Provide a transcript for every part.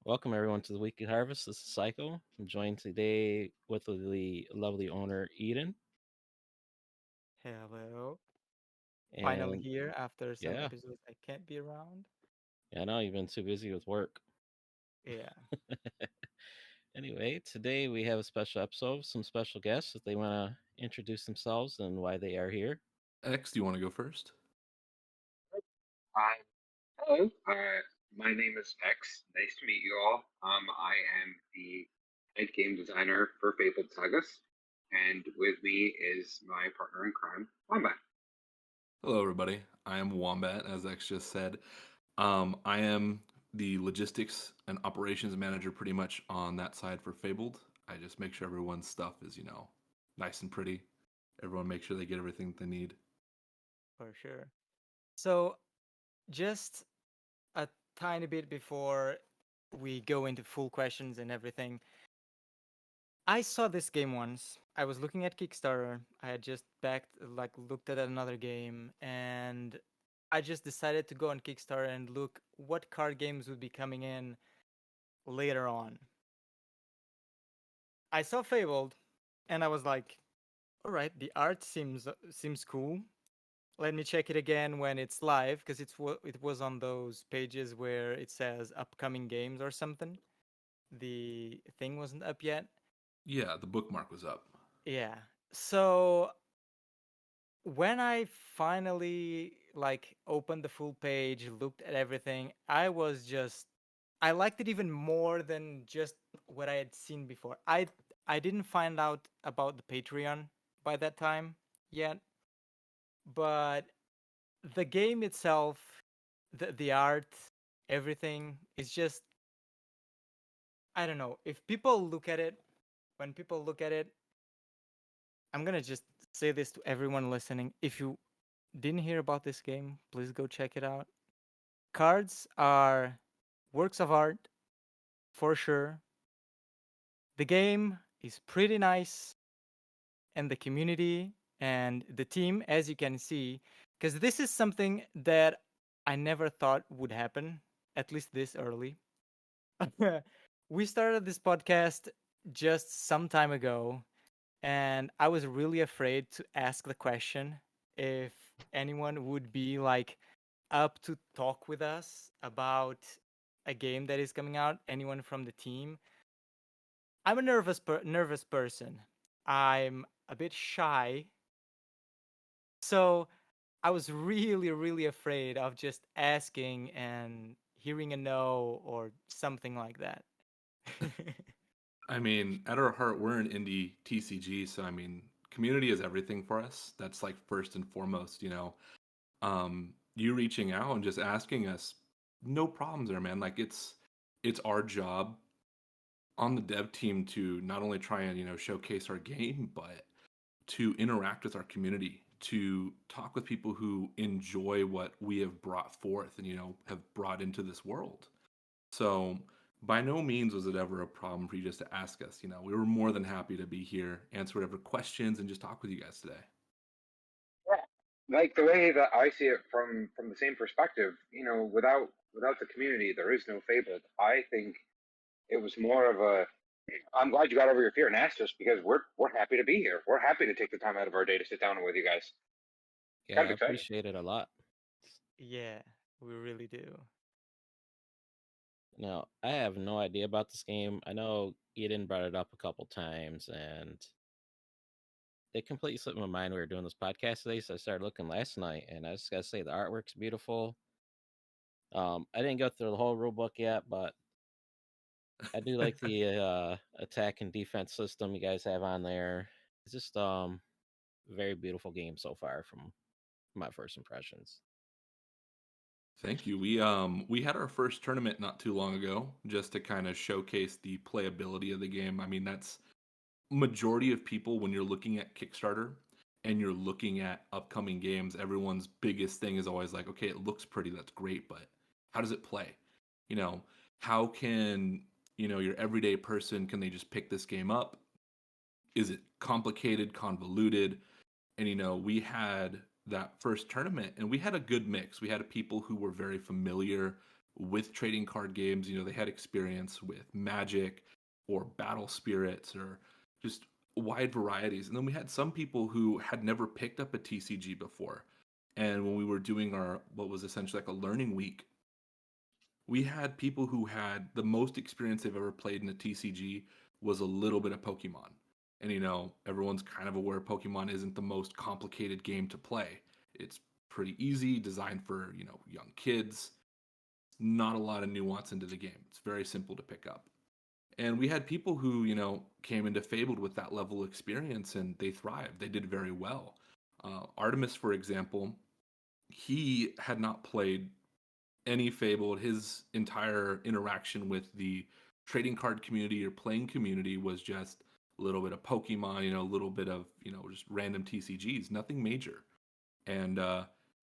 Welcome everyone to the Weekly Harvest. This is Saiko. I'm joined today with the lovely owner Eden, Hello. Finally and here after some yeah, episodes I can't be around. I know you've been too busy with work. Yeah, Anyway, today we have a special episode with some special guests that they want to introduce themselves and why they are here. X, do you want to go first? Hi. Hello. My name is X. Nice to meet you all. I am the head game designer for Fabled Sagas, and with me is my partner in crime, Wombat. Hello, everybody. I am Wombat, as X just said. I am the logistics and operations manager pretty much on that side for Fabled. I just make sure everyone's stuff is, nice and pretty. Everyone make sure they get everything they need. for sure. So, just a tiny bit before we go into full questions and everything, I saw this game once. I was looking at Kickstarter. I had just looked at another game, and I just decided to go on Kickstarter and look what card games would be coming in later on. I saw Fabled, and I was like, all right, the art seems cool. Let me check it again when it's live because it was on those pages where it says upcoming games or something. The thing wasn't up yet. Yeah, the bookmark was up. Yeah. So when I finally opened the full page, looked at everything, I liked it even more than just what I had seen before. I didn't find out about the Patreon by that time yet, but the game itself, the art, everything is just, I don't know. If people look at it, when people look at it, I'm gonna just say this to everyone listening. If you didn't hear about this game, please go check it out. Cards are works of art for sure. The game is pretty nice, and the community and the team, as you can see, because this is something that I never thought would happen, at least this early. We started this podcast just some time ago, and I was really afraid to ask the question if anyone would be up to talk with us about a game that is coming out, anyone from the team. I'm a nervous person. I'm a bit shy. So I was really afraid of just asking and hearing a no or something like that. I mean, at our heart, we're an indie TCG, so community is everything for us. That's like first and foremost. You reaching out and just asking us, no problems there, man. Like it's our job on the dev team to not only try and showcase our game, but to interact with our community, to talk with people who enjoy what we have brought forth and have brought into this world. So by no means was it ever a problem for you just to ask us. We were more than happy to be here, answer whatever questions, and just talk with you guys today. Yeah. Like the way that I see it from the same perspective, without the community, there is no Fabled. I think it was more of a. I'm glad you got over your fear and asked us because we're happy to be here. We're happy to take the time out of our day to sit down with you guys. Yeah, Kind I of exciting. appreciate it a lot. Yeah, we really do. Now, I have no idea about this game. I know Eden brought it up a couple times, and it completely slipped my mind we were doing this podcast today. So I started looking last night, and I just gotta say the artwork's beautiful. I didn't go through the whole rule book yet, but I do like the attack and defense system you guys have on there. It's just very beautiful game so far from my first impressions. Thank you. We had our first tournament not too long ago just to kind of showcase the playability of the game. I mean, that's majority of people when you're looking at Kickstarter and you're looking at upcoming games, everyone's biggest thing is always like, okay, it looks pretty, that's great, but how does it play? You know, how can, your everyday person, can they just pick this game up? Is it complicated, convoluted? And we had that first tournament and we had a good mix. We had people who were very familiar with trading card games. They had experience with Magic or Battle Spirits or just wide varieties. And then we had some people who had never picked up a TCG before. And when we were doing our, what was essentially like a learning week, we had people who had the most experience they've ever played in a TCG was a little bit of Pokemon. And everyone's kind of aware Pokemon isn't the most complicated game to play. It's pretty easy, designed for, young kids. Not a lot of nuance into the game. It's very simple to pick up. And we had people who, came into Fabled with that level of experience and they thrived. They did very well. Artemis, for example, he had not played any Fabled. His entire interaction with the trading card community or playing community was just a little bit of Pokemon, a little bit of, just random TCGs, nothing major. And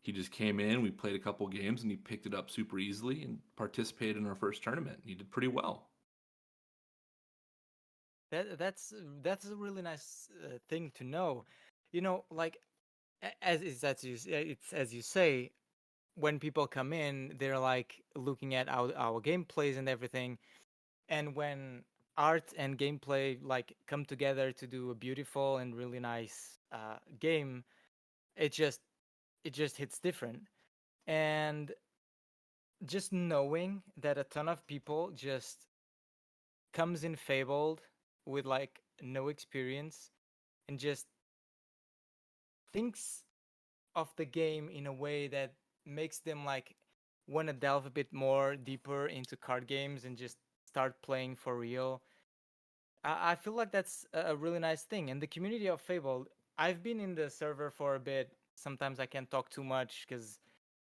he just came in, we played a couple games, and he picked it up super easily and participated in our first tournament. He did pretty well. That's a really nice thing to know. Like it's as you say, when people come in, they're like looking at our gameplays and everything, and when art and gameplay like come together to do a beautiful and really nice game, it just hits different. And just knowing that a ton of people just comes in Fabled with like no experience and just thinks of the game in a way that makes them like want to delve a bit more deeper into card games and just start playing for real. I feel like that's a really nice thing. And the community of Fable, I've been in the server for a bit. Sometimes I can't talk too much because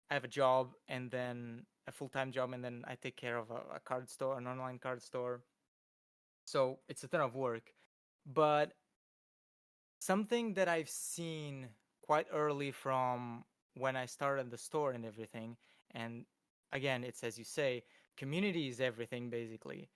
I have a job and then a full-time job, and then I take care of a card store, an online card store. So it's a ton of work. But something that I've seen quite early from when I started the store and everything, and again, it's as you say, community is everything basically.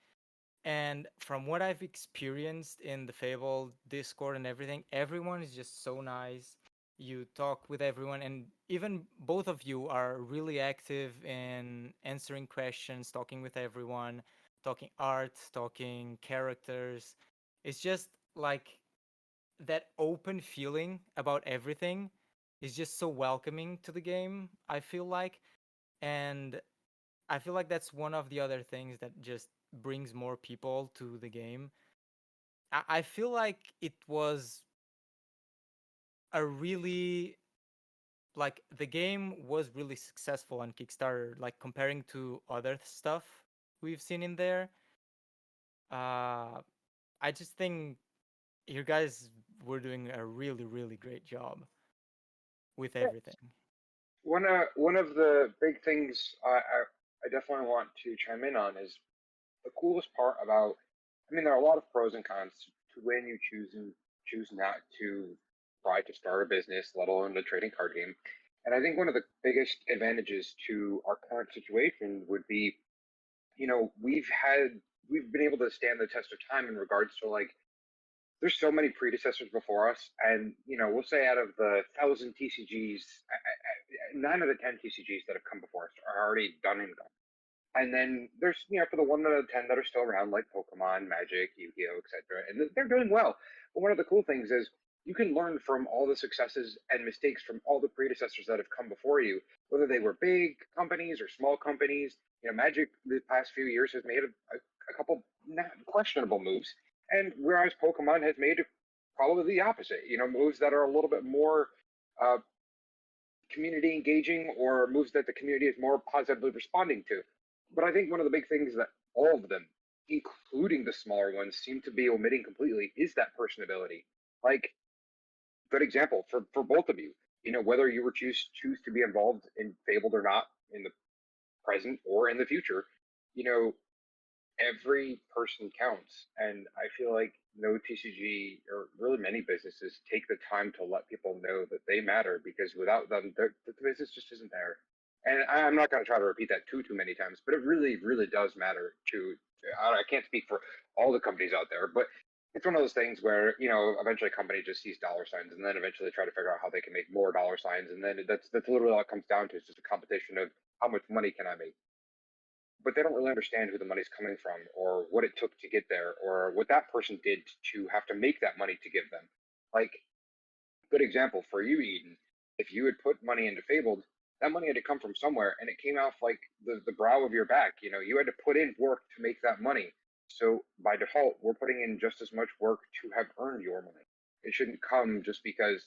And from what I've experienced in the Fable Discord and everything, everyone is just so nice. You talk with everyone, and even both of you are really active in answering questions, talking with everyone, talking art, talking characters. It's just like that open feeling about everything is just so welcoming to the game, I feel like. And I feel like that's one of the other things that just brings more people to the game. I feel like it was a really like the game was really successful on Kickstarter, like comparing to other stuff we've seen in there. I just think you guys were doing a really, really great job with everything. One of the big things I definitely want to chime in on is the coolest part about. I mean, there are a lot of pros and cons to when you choose not to try to start a business, let alone a trading card game. And I think one of the biggest advantages to our current situation would be, we've been able to stand the test of time in regards to like there's so many predecessors before us, and we'll say out of the 1,000 TCGs, 9 out of 10 TCGs that have come before us are already done and gone. And then there's for the 1 out of 10 that are still around, like Pokemon, Magic, Yu-Gi-Oh, etc., and they're doing well. But one of the cool things is you can learn from all the successes and mistakes from all the predecessors that have come before you, whether they were big companies or small companies. Magic the past few years has made a couple not questionable moves, and whereas Pokemon has made probably the opposite, moves that are a little bit more uh, community engaging, or moves that the community is more positively responding to. But I think one of the big things that all of them, including the smaller ones, seem to be omitting completely is that personability. Like, good example for both of you, whether you were choose to be involved in Fabled or not in the present or in the future, you know, every person counts. And I feel like no TCG or really many businesses take the time to let people know that they matter, because without them, the business just isn't there. And I'm not going to try to repeat that too many times, but it really, really does matter to. I can't speak for all the companies out there, but it's one of those things where eventually a company just sees dollar signs, and then eventually they try to figure out how they can make more dollar signs, and then that's literally all it comes down to. It's just a competition of how much money can I make. but they don't really understand who the money's coming from, or what it took to get there, or what that person did to have to make that money to give them. Like, good example for you, Eden. If you had put money into Fabled, that money had to come from somewhere, and it came off like the brow of your back. You had to put in work to make that money. So by default, we're putting in just as much work to have earned your money. It shouldn't come just because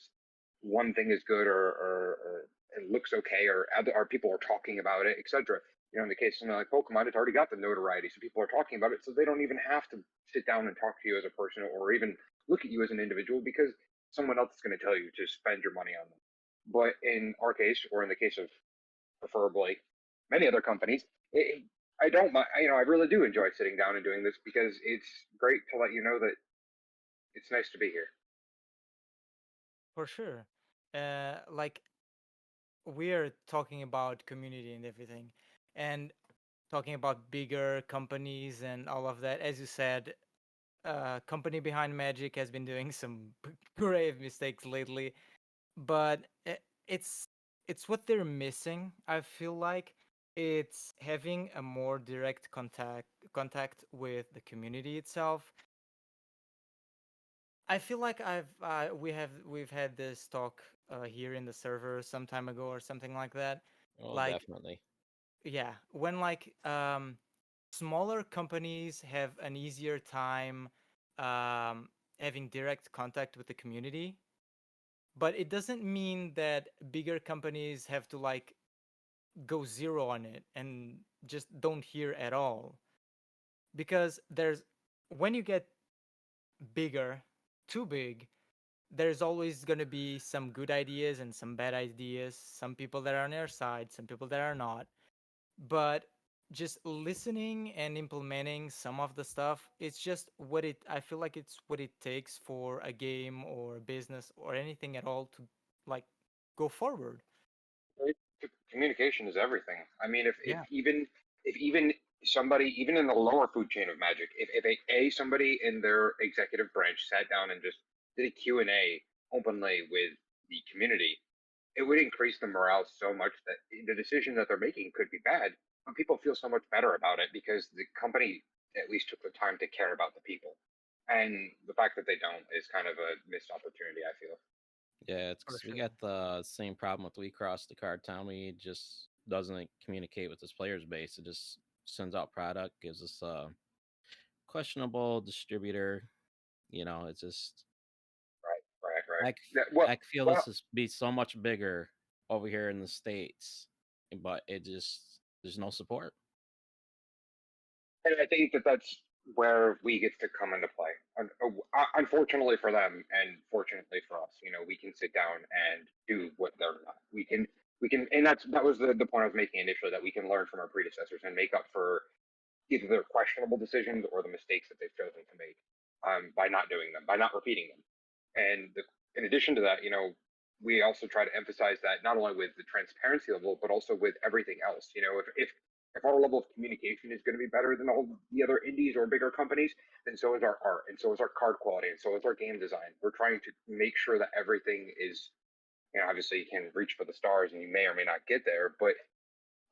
one thing is good, or it looks okay, or people are talking about it, etc. In the case of something like Pokemon, it's already got the notoriety, so people are talking about it, so they don't even have to sit down and talk to you as a person, or even look at you as an individual, because someone else is going to tell you to spend your money on them. But in our case, or in the case of preferably many other companies, I don't mind. I really do enjoy sitting down and doing this, because it's great to let you know that it's nice to be here. For sure. Like, we're talking about community and everything, and talking about bigger companies and all of that. As you said, company behind Magic has been doing some grave mistakes lately, but it's it's what they're missing. I feel like it's having a more direct contact with the community itself. I feel like we've had this talk here in the server some time ago or something like that. Oh, Like, definitely. yeah, when like smaller companies have an easier time um having direct contact with the community, but it doesn't mean that bigger companies have to like go zero on it and just don't hear at all. Because there's when you get bigger, too big, there's always going to be some good ideas and some bad ideas, some people that are on their side, some people that are not. But just listening and implementing some of the stuff, it's just what it I feel like it's what it takes for a game or a business or anything at all to like go forward. Right? Communication is everything. I mean, if Yeah. even somebody, even in the lower food chain of Magic, if somebody in their executive branch sat down and just did a Q&A openly with the community, it would increase the morale so much that the decision that they're making could be bad, but people feel so much better about it, because the company at least took the time to care about the people. And the fact that they don't is kind of a missed opportunity, I feel. Yeah, it's For 'cause we sure. got the same problem with We Cross the Card Town. We just doesn't communicate with its players base. It just sends out product, gives us a questionable distributor. It's just Right, right, right. I, c- Yeah, well, I feel well, this is be so much bigger over here in the States, but there's no support. and I think that that's where we get to come into play. Unfortunately for them, and fortunately for us, we can sit down and do what they're not. We can, and that was the point I was making initially, that we can learn from our predecessors and make up for either their questionable decisions or the mistakes that they've chosen to make, by not doing them, by not repeating them. And in addition to that, we also try to emphasize that not only with the transparency level, but also with everything else. If our level of communication is going to be better than all the other indies or bigger companies, then so is our art, and so is our card quality, and so is our game design. We're trying to make sure that everything is, obviously you can reach for the stars and you may or may not get there, but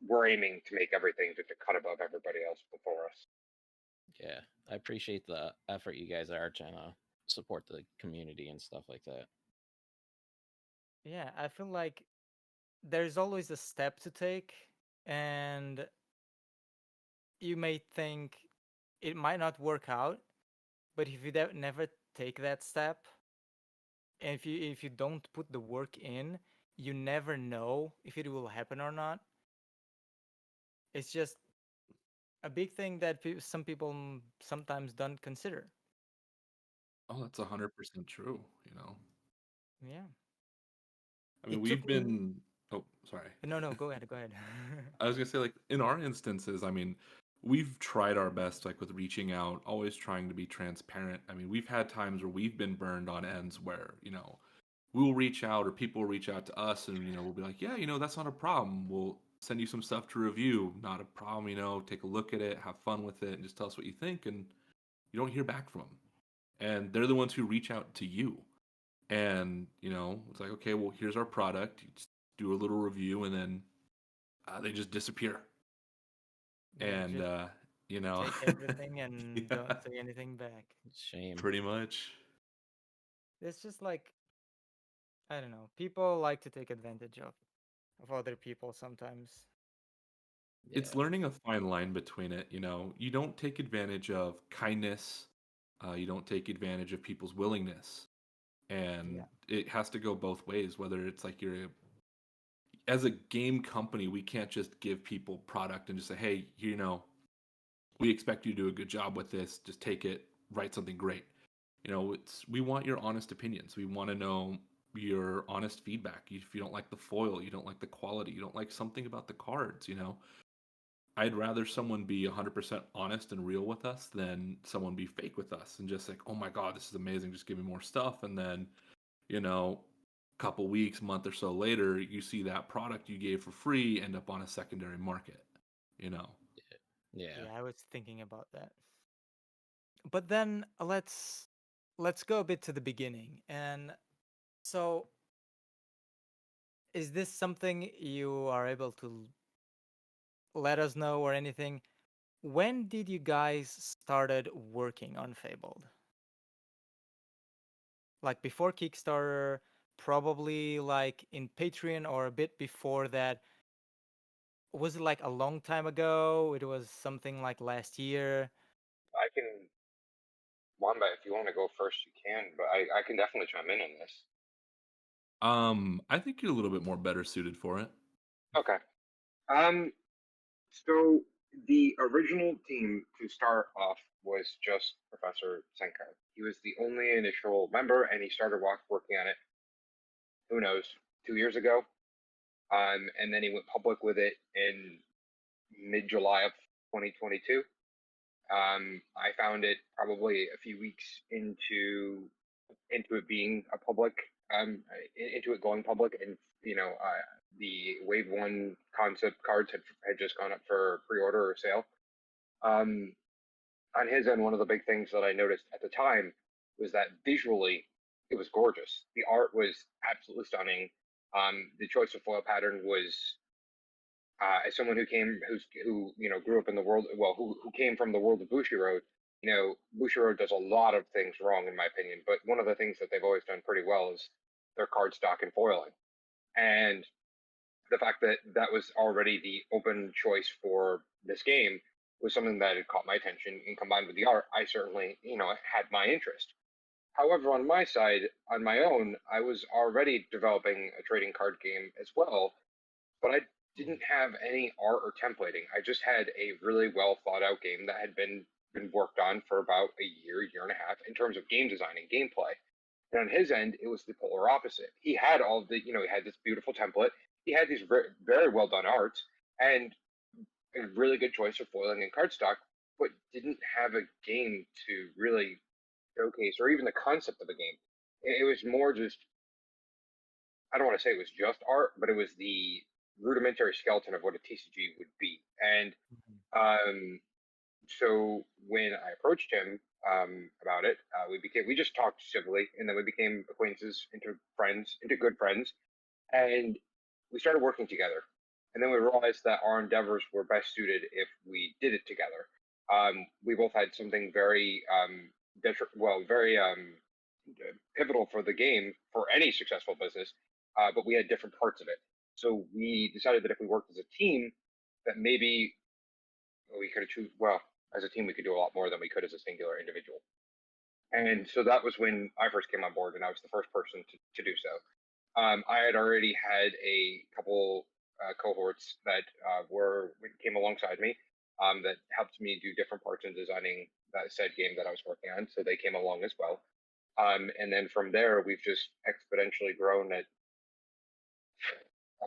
we're aiming to make everything just a cut above everybody else before us. Yeah, I appreciate the effort you guys are trying to support the community and stuff like that. Yeah, I feel like there's always a step to take, and you may think it might not work out, but if you never take that step, and if you don't put the work in, you never know if it will happen or not. It's just a big thing that some people sometimes don't consider. Oh, that's 100% true. Yeah. I mean, It took we've me. been. Oh, sorry. No, no, go ahead, go ahead. I was gonna say, like, in our instances, I mean, we've tried our best, like, with reaching out, always trying to be transparent. I mean, we've had times where we've been burned on ends where, we'll reach out, or people will reach out to us, and, we'll be like, yeah, that's not a problem. We'll send you some stuff to review. Not a problem, take a look at it, have fun with it, and just tell us what you think. And you don't hear back from them. And they're the ones who reach out to you. And, it's like, okay, well, here's our product. You just do a little review, and then they just disappear. Yeah, and just you know, take everything and yeah, don't say anything back. Shame. pretty much. It's just like, I don't know. People like to take advantage of other people sometimes. It's Yeah. learning a fine line between it. You know, you don't take advantage of kindness. You don't take advantage of people's willingness, and Yeah. it has to go both ways. Whether it's like as a game company, we can't just give people product and just say, hey, you know, we expect you to do a good job with this. Just take it, write something great. You know, we want your honest opinions. We want to know your honest feedback. If you don't like the foil, you don't like the quality, you don't like something about the cards, you know, I'd rather someone be 100% honest and real with us than someone be fake with us and just like, oh my God, this is amazing. Just give me more stuff. And then, you know, couple weeks, month or so later, you see that product you gave for free end up on a secondary market, you know. Yeah. Yeah, I was thinking about that. But then let's go a bit to the beginning. And so is this something you are able to let us know or anything? When did you guys started working on Fabled? Like before Kickstarter, probably like in Patreon or a bit before that. Was it like a long time ago? It was something like last year. I can, Wamba, if you want to go first, you can, but I can definitely chime in on this. I think you're a little bit more better suited for it. Okay. Um, so the original team to start off was just Professor Senko. He was the only initial member, and he started working on it, who knows, 2 years ago. And then he went public with it in mid-July of 2022. I found it probably a few weeks into it being a public, into it going public, and the Wave One concept cards had just gone up for pre-order or sale. Um, on his end, one of the big things that I noticed at the time was that visually it was gorgeous. The art was absolutely stunning. The choice of foil pattern was, as someone who grew up in the world, well, who came from the world of Bushiroad. Bushiroad does a lot of things wrong in my opinion, but one of the things that they've always done pretty well is their card stock and foiling. And the fact that that was already the open choice for this game was something that had caught my attention, and combined with the art, I certainly, had my interest. However, on my side, on my own, I was already developing a trading card game as well, but I didn't have any art or templating. I just had a really well thought out game that had been worked on for about a year and a half in terms of game design and gameplay. And on his end, it was the polar opposite. He had all the, he had this beautiful template. He had these very, very well done arts and a really good choice of foiling and cardstock, but didn't have a game to really showcase, or even the concept of a game. It was more just, I don't want to say it was just art, but it was the rudimentary skeleton of what a TCG would be. And Mhm. so when I approached him about it, we just talked civilly, and then we became acquaintances, into friends, into good friends, and we started working together. And then we realized that our endeavors were best suited if we did it together. We both had something very very pivotal for the game, for any successful business, but we had different parts of it. So we decided that if we worked as a team, that maybe we could achieve, well, as a team, we could do a lot more than we could as a singular individual. And so that was when I first came on board, and I was the first person to do so. I had already had a couple cohorts that came alongside me, that helped me do different parts in designing that said game that I was working on. So they came along as well. And then from there, we've just exponentially grown at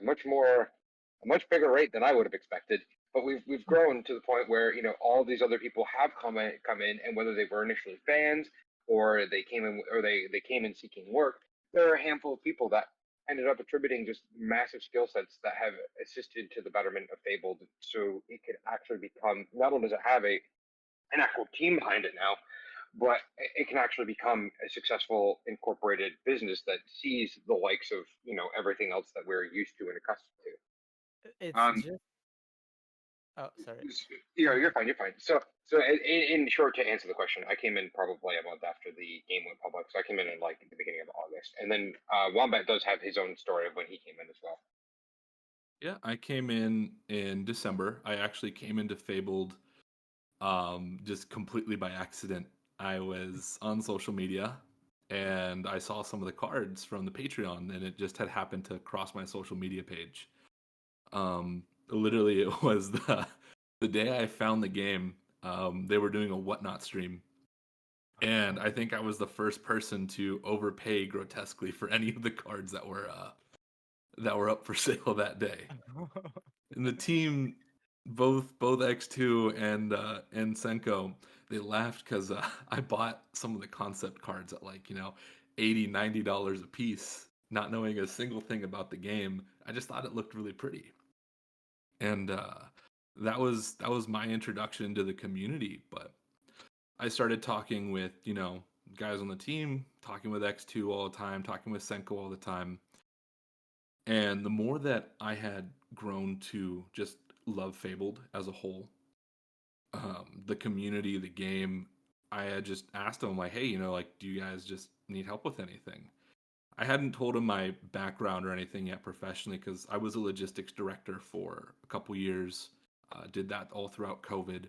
a much bigger rate than I would have expected. But we've grown to the point where all these other people have come in, and whether they were initially fans or they came in seeking work, there are a handful of people that ended up attributing just massive skill sets that have assisted to the betterment of Fabled. So it could actually become, not only does it have an actual team behind it now, but it can actually become a successful incorporated business that sees the likes of everything else that we're used to and accustomed to. It's Um, just Oh, sorry. You're fine. You're fine. So in short, to answer the question, I came in probably a month after the game went public. So I came in like the beginning of August, and then Wombat does have his own story of when he came in as well. Yeah, I came in December. I actually came into Fabled just completely by accident. I was on social media and I saw some of the cards from the Patreon, and it just had happened to cross my social media page. Literally, it was the day I found the game. They were doing a whatnot stream, and I think I was the first person to overpay grotesquely for any of the cards that were up for sale that day. And the team, both X2 and Senko, they laughed because I bought some of the concept cards at like, $80-$90 a piece, not knowing a single thing about the game. I just thought it looked really pretty. And that was my introduction to the community. But I started talking with, guys on the team, talking with X2 all the time, talking with Senko all the time. And the more that I had grown to just love Fabled as a whole, the community, the game, I had just asked them like, hey, like, do you guys just need help with anything? I hadn't told them my background or anything yet professionally because I was a logistics director for a couple years. Did that all throughout COVID,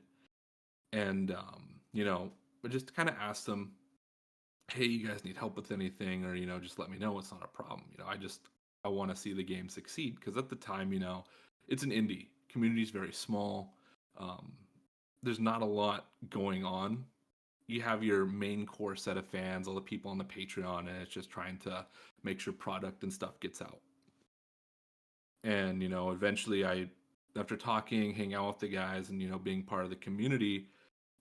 and I just kind of asked them, hey, you guys need help with anything, or just let me know. It's not a problem. I want to see the game succeed because at the time, it's an indie. Community's very small. Um, there's not a lot going on. You have your main core set of fans, all the people on the Patreon, and it's just trying to make sure product and stuff gets out. And eventually, after talking, hanging out with the guys, and being part of the community,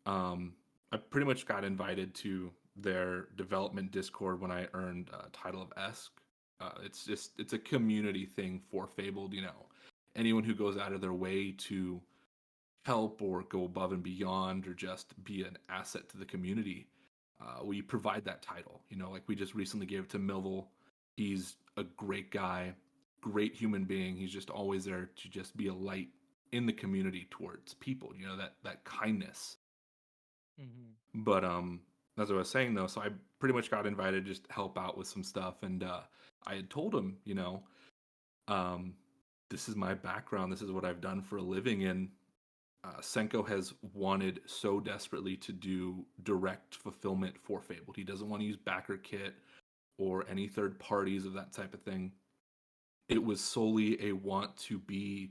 I pretty much got invited to their development Discord when I earned a title of S. It's a community thing for Fabled. Anyone who goes out of their way to help or go above and beyond or just be an asset to the community, we provide that title. Like we just recently gave it to Millville. He's a great guy, great human being. He's just always there to just be a light in the community towards people. That kindness. Mm-hmm. But as I was saying though, so I pretty much got invited to just help out with some stuff, and I had told him, this is my background, this is what I've done for a living, and Senko has wanted so desperately to do direct fulfillment for Fabled. He doesn't want to use backer kit or any third parties of that type of thing. It was solely a want to be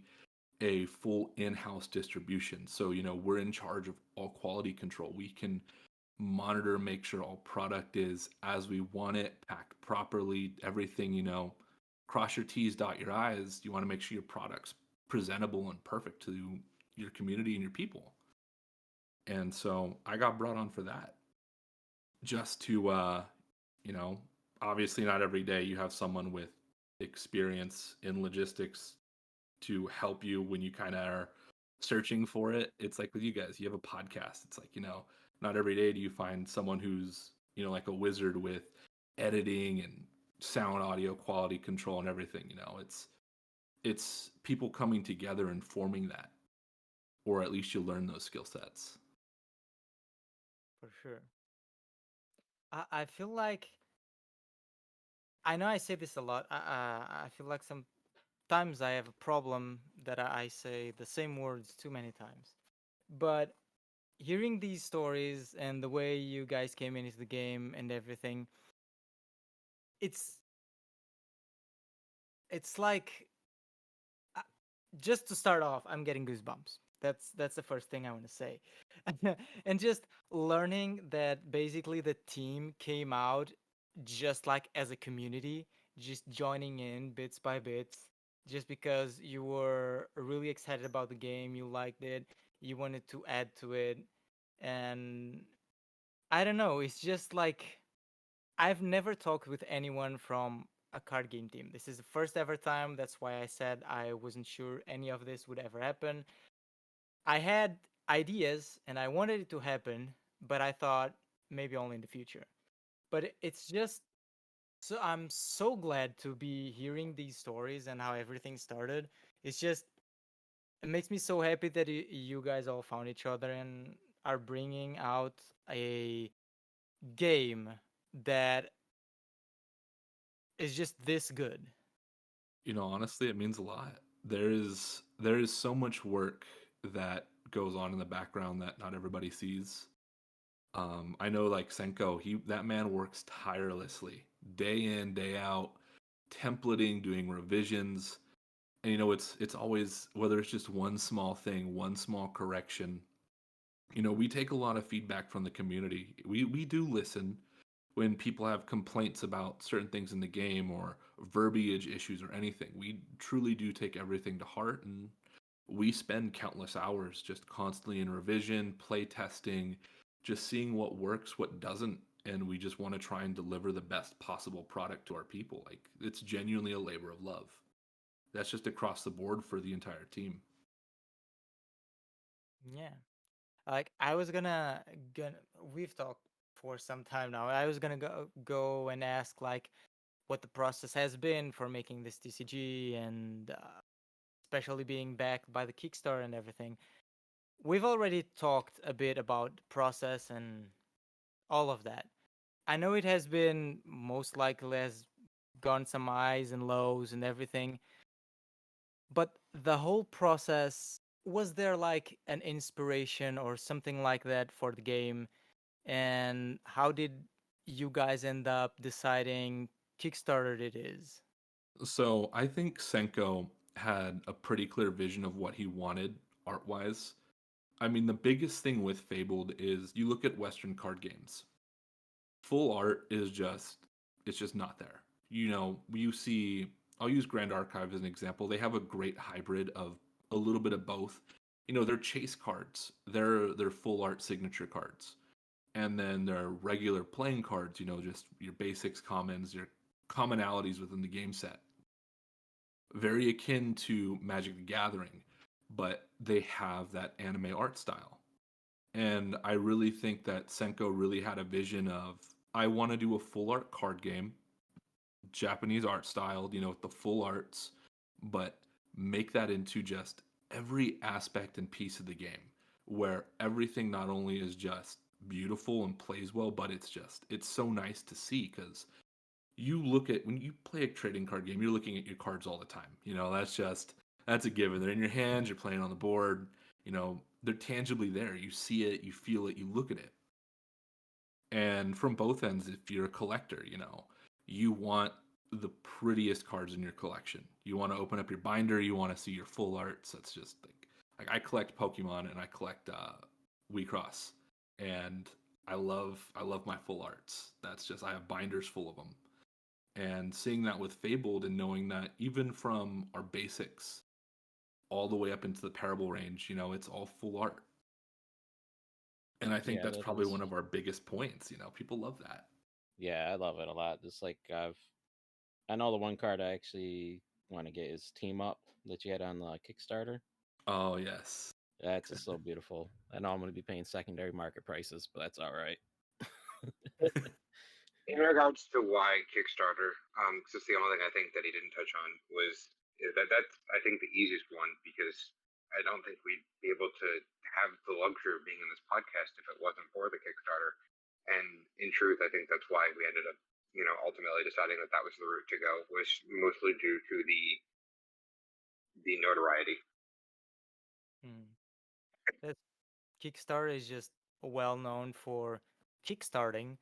a full in-house distribution. So, we're in charge of all quality control. We can monitor, make sure all product is as we want it, packed properly, everything, cross your T's, dot your I's. You want to make sure your product's presentable and perfect to your community and your people. And so I got brought on for that. Just to, obviously not every day you have someone with experience in logistics to help you when you kind of are searching for it. It's like with you guys, you have a podcast. It's like, not every day do you find someone who's, like a wizard with editing and sound audio quality control and everything. It's people coming together and forming that, or at least you learn those skill sets. For sure. I feel like I know I say this a lot. I feel like sometimes I have a problem that I say the same words too many times. But hearing these stories and the way you guys came into the game and everything, it's like just to start off, I'm getting goosebumps. That's the first thing I want to say. And just learning that basically the team came out just like as a community, just joining in bits by bits, just because you were really excited about the game, you liked it, you wanted to add to it. And I don't know, it's just like I've never talked with anyone from a card game team. This is the first ever time. That's why I said I wasn't sure any of this would ever happen. I had ideas and I wanted it to happen, but I thought maybe only in the future. But it's just so I'm so glad to be hearing these stories and how everything started. It's just It makes me so happy that you guys all found each other and are bringing out a game that is just this good. Honestly, it means a lot. There is so much work that goes on in the background that not everybody sees. I know like Senko, that man works tirelessly, day in, day out, templating, doing revisions. And it's always, whether it's just one small thing, one small correction. We take a lot of feedback from the community. We do listen when people have complaints about certain things in the game or verbiage issues or anything. We truly do take everything to heart, and we spend countless hours just constantly in revision, play testing, just seeing what works, what doesn't, and we just want to try and deliver the best possible product to our people. Like, it's genuinely a labor of love. That's just across the board for the entire team. Yeah. Like I was gonna we've talked for some time now. I was gonna go and ask like what the process has been for making this TCG and especially being backed by the Kickstarter and everything. We've already talked a bit about the process and all of that. I know it has been most likely has gone some highs and lows and everything, but the whole process, was there like an inspiration or something like that for the game? And how did you guys end up deciding Kickstarter it is? So I think Senko had a pretty clear vision of what he wanted art wise. I mean, the biggest thing with Fabled is you look at Western card games. Full art is it's just not there. You see, I'll use Grand Archive as an example. They have a great hybrid of a little bit of both. They're chase cards. They're full art signature cards. And then there are regular playing cards, just your basics, commons, your commonalities within the game set. Very akin to Magic the Gathering, but they have that anime art style. And I really think that Senko really had a vision of, I want to do a full art card game, Japanese art style, with the full arts, but make that into just every aspect and piece of the game, where everything not only is just beautiful and plays well, but it's so nice to see, because you look at, when you play a trading card game, you're looking at your cards all the time. That's a given. They're in your hands, you're playing on the board, they're tangibly there. You see it, you feel it, you look at it. And from both ends, if you're a collector, you want the prettiest cards in your collection. You want to open up your binder, you want to see your full arts. That's just like I collect Pokemon and I collect WeCross, and I love my full arts. That's just, I have binders full of them. And seeing that with Fabled and knowing that even from our basics all the way up into the parable range, it's all full art. And I think Yeah, that's that probably is. one of our biggest points. People love that. Yeah, I love it a lot. Just like I know the one card I actually want to get is Team Up that you had on the Kickstarter. Oh, yes. That's just so beautiful. I know I'm going to be paying secondary market prices, but that's all right. In regards to why Kickstarter, because it's the only thing I think that he didn't touch on that's I think the easiest one, because I don't think we'd be able to have the luxury of being in this podcast if it wasn't for the Kickstarter. And in truth, I think that's why we ended up, ultimately deciding that that was the route to go, was mostly due to the notoriety. That Kickstarter is just well known for kickstarting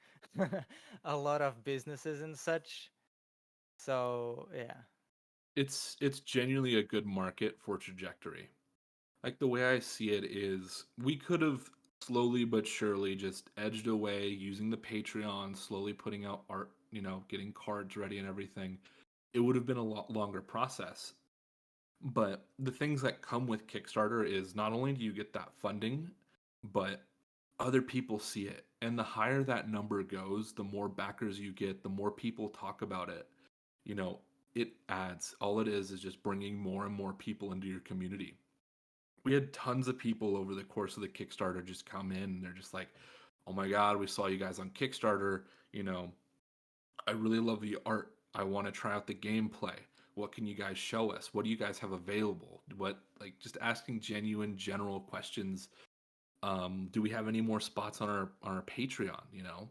a lot of businesses and such. So yeah. It's genuinely a good market for trajectory. Like, the way I see it is, we could have slowly but surely just edged away using the Patreon, slowly putting out art, getting cards ready and everything. It would have been a lot longer process. But the things that come with Kickstarter is, not only do you get that funding, but other people see it. And the higher that number goes, the more backers you get, the more people talk about it. It adds. All it is just bringing more and more people into your community. We had tons of people over the course of the Kickstarter just come in, and they're just like, oh my God, we saw you guys on Kickstarter. I really love the art. I want to try out the gameplay. What can you guys show us? What do you guys have available? Just asking genuine general questions. Do we have any more spots on our Patreon,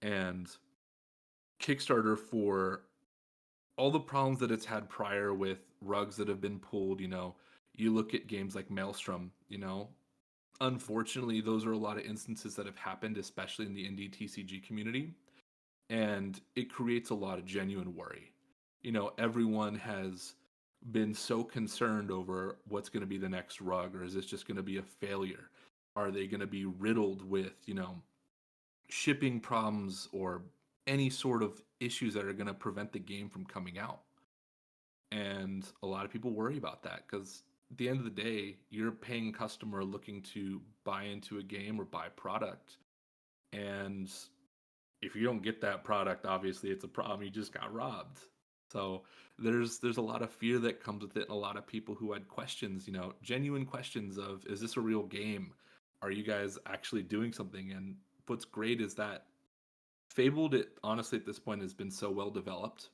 And Kickstarter, for all the problems that it's had prior with rugs that have been pulled, you look at games like Maelstrom, unfortunately, those are a lot of instances that have happened, especially in the indie TCG community. And it creates a lot of genuine worry. Everyone has been so concerned over what's going to be the next rug, or is this just going to be a failure? Are they going to be riddled with, shipping problems or any sort of issues that are going to prevent the game from coming out? And a lot of people worry about that because at the end of the day, you're a paying customer looking to buy into a game or buy product. And if you don't get that product, obviously it's a problem. You just got robbed. So there's a lot of fear that comes with it, and a lot of people who had questions, genuine questions of, is this a real game? Are you guys actually doing something? And what's great is that Fabled, it honestly at this point has been so well developed.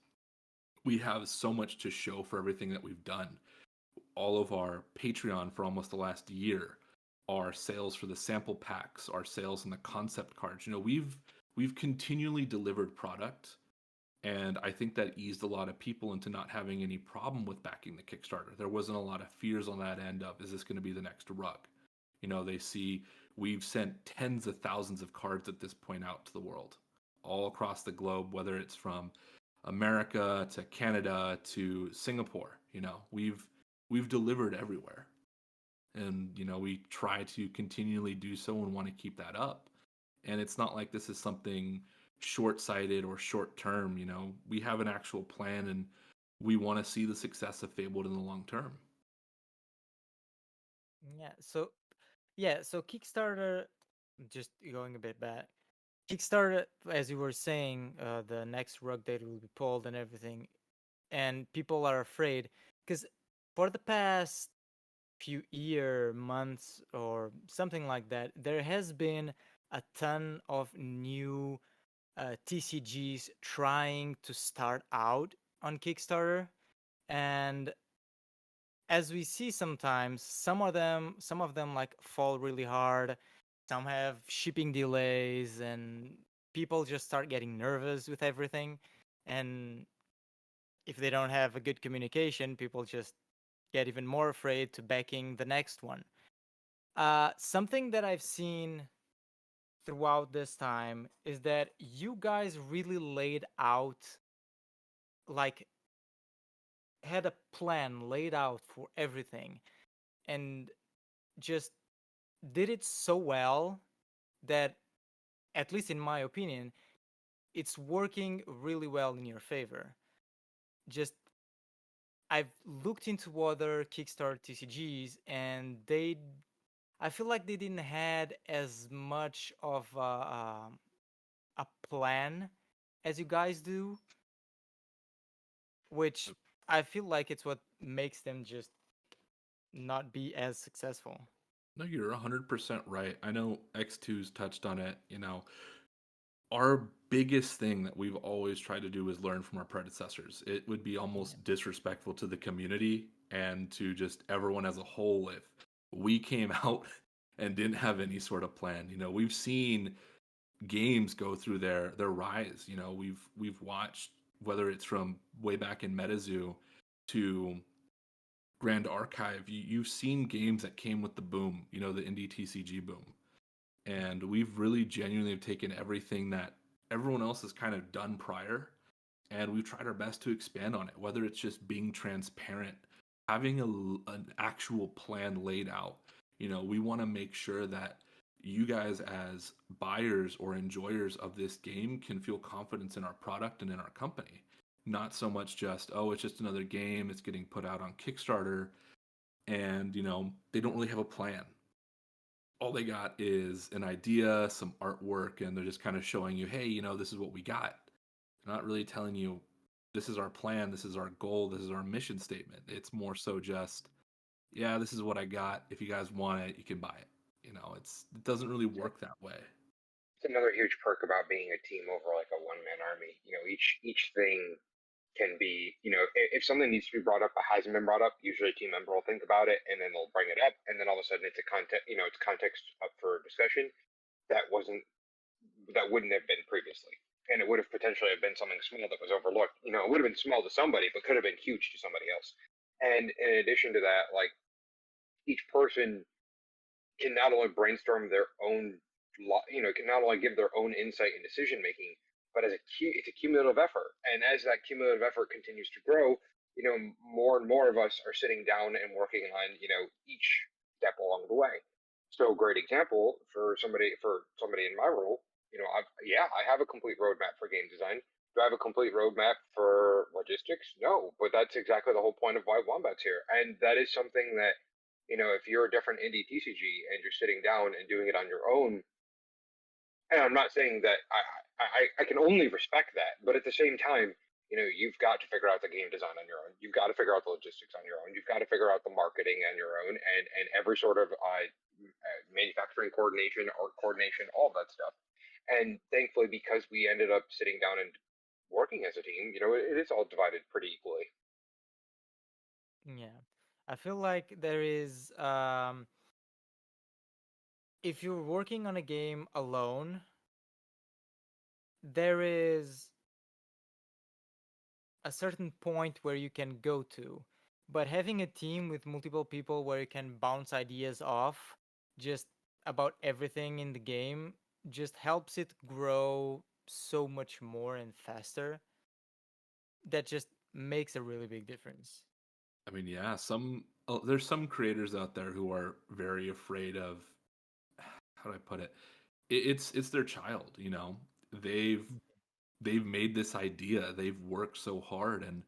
We have so much to show for everything that we've done. All of our Patreon for almost the last year, our sales for the sample packs, our sales in the concept cards. We've continually delivered product, and I think that eased a lot of people into not having any problem with backing the Kickstarter. There wasn't a lot of fears on that end of, is this going to be the next rug? They see we've sent tens of thousands of cards at this point out to the world, all across the globe, whether it's from America to Canada to Singapore. We've delivered everywhere. And, we try to continually do so and want to keep that up. And it's not like this is something short-sighted or short-term. We have an actual plan, and we want to see the success of Fabled in the long term. So Kickstarter, just going a bit back, Kickstarter, as you were saying, the next rug date will be pulled and everything, and people are afraid because for the past few months or something like that, there has been a ton of new TCGs trying to start out on Kickstarter, and as we see sometimes, some of them like fall really hard. Some have shipping delays, and people just start getting nervous with everything. And if they don't have a good communication, people just get even more afraid to backing the next one. Something that I've seen throughout this time is that you guys really laid out, like, had a plan laid out for everything, and just did it so well that, at least in my opinion, it's working really well in your favor. Just, I've looked into other Kickstarter TCGs, and I feel like they didn't had as much of a plan as you guys do, which I feel like it's what makes them just not be as successful. No, you're 100% right. I know X2's touched on it. Our biggest thing that we've always tried to do is learn from our predecessors. It would be almost disrespectful to the community and to just everyone as a whole if we came out and didn't have any sort of plan. We've seen games go through their rise. We've watched, whether it's from way back in MetaZoo to Grand Archive, you've seen games that came with the boom, the indie TCG boom. And we've really genuinely taken everything that everyone else has kind of done prior, and we've tried our best to expand on it, whether it's just being transparent, having an actual plan laid out. We want to make sure that you guys as buyers or enjoyers of this game can feel confidence in our product and in our company. Not so much just, oh, it's just another game, it's getting put out on Kickstarter, and, they don't really have a plan. All they got is an idea, some artwork, and they're just kind of showing you, hey, this is what we got. They're not really telling you, this is our plan, this is our goal, this is our mission statement. It's more so just, yeah, this is what I got. If you guys want it, you can buy it. It doesn't really work that way. It's another huge perk about being a team over like a one-man army. Each thing can be, if something needs to be brought up but hasn't been brought up, usually a team member will think about it and then they'll bring it up, and then all of a sudden it's it's context up for discussion that wouldn't have been previously, and it would have potentially have been something small that was overlooked. It would have been small to somebody, but could have been huge to somebody else. And in addition to that, like, each person can not only brainstorm their own, can not only give their own insight and decision making, but it's a cumulative effort. And as that cumulative effort continues to grow, more and more of us are sitting down and working on, each step along the way. So, great example for somebody in my role. I have a complete roadmap for game design. Do I have a complete roadmap for logistics? No, but that's exactly the whole point of why Wombat's here. And that is something that, if you're a different indie TCG and you're sitting down and doing it on your own, and I'm not saying that I can only respect that, but at the same time, you've got to figure out the game design on your own. You've got to figure out the logistics on your own. You've got to figure out the marketing on your own, and every sort of manufacturing coordination, art coordination, all that stuff. And thankfully, because we ended up sitting down and working as a team, it is all divided pretty equally. Yeah. I feel like there is if you're working on a game alone, there is a certain point where you can go to. But having a team with multiple people where you can bounce ideas off just about everything in the game just helps it grow so much more and faster. That just makes a really big difference. I mean, yeah, there's some creators out there who are very afraid of, how do I put it? It's their child, They've they've made this idea, they've worked so hard, and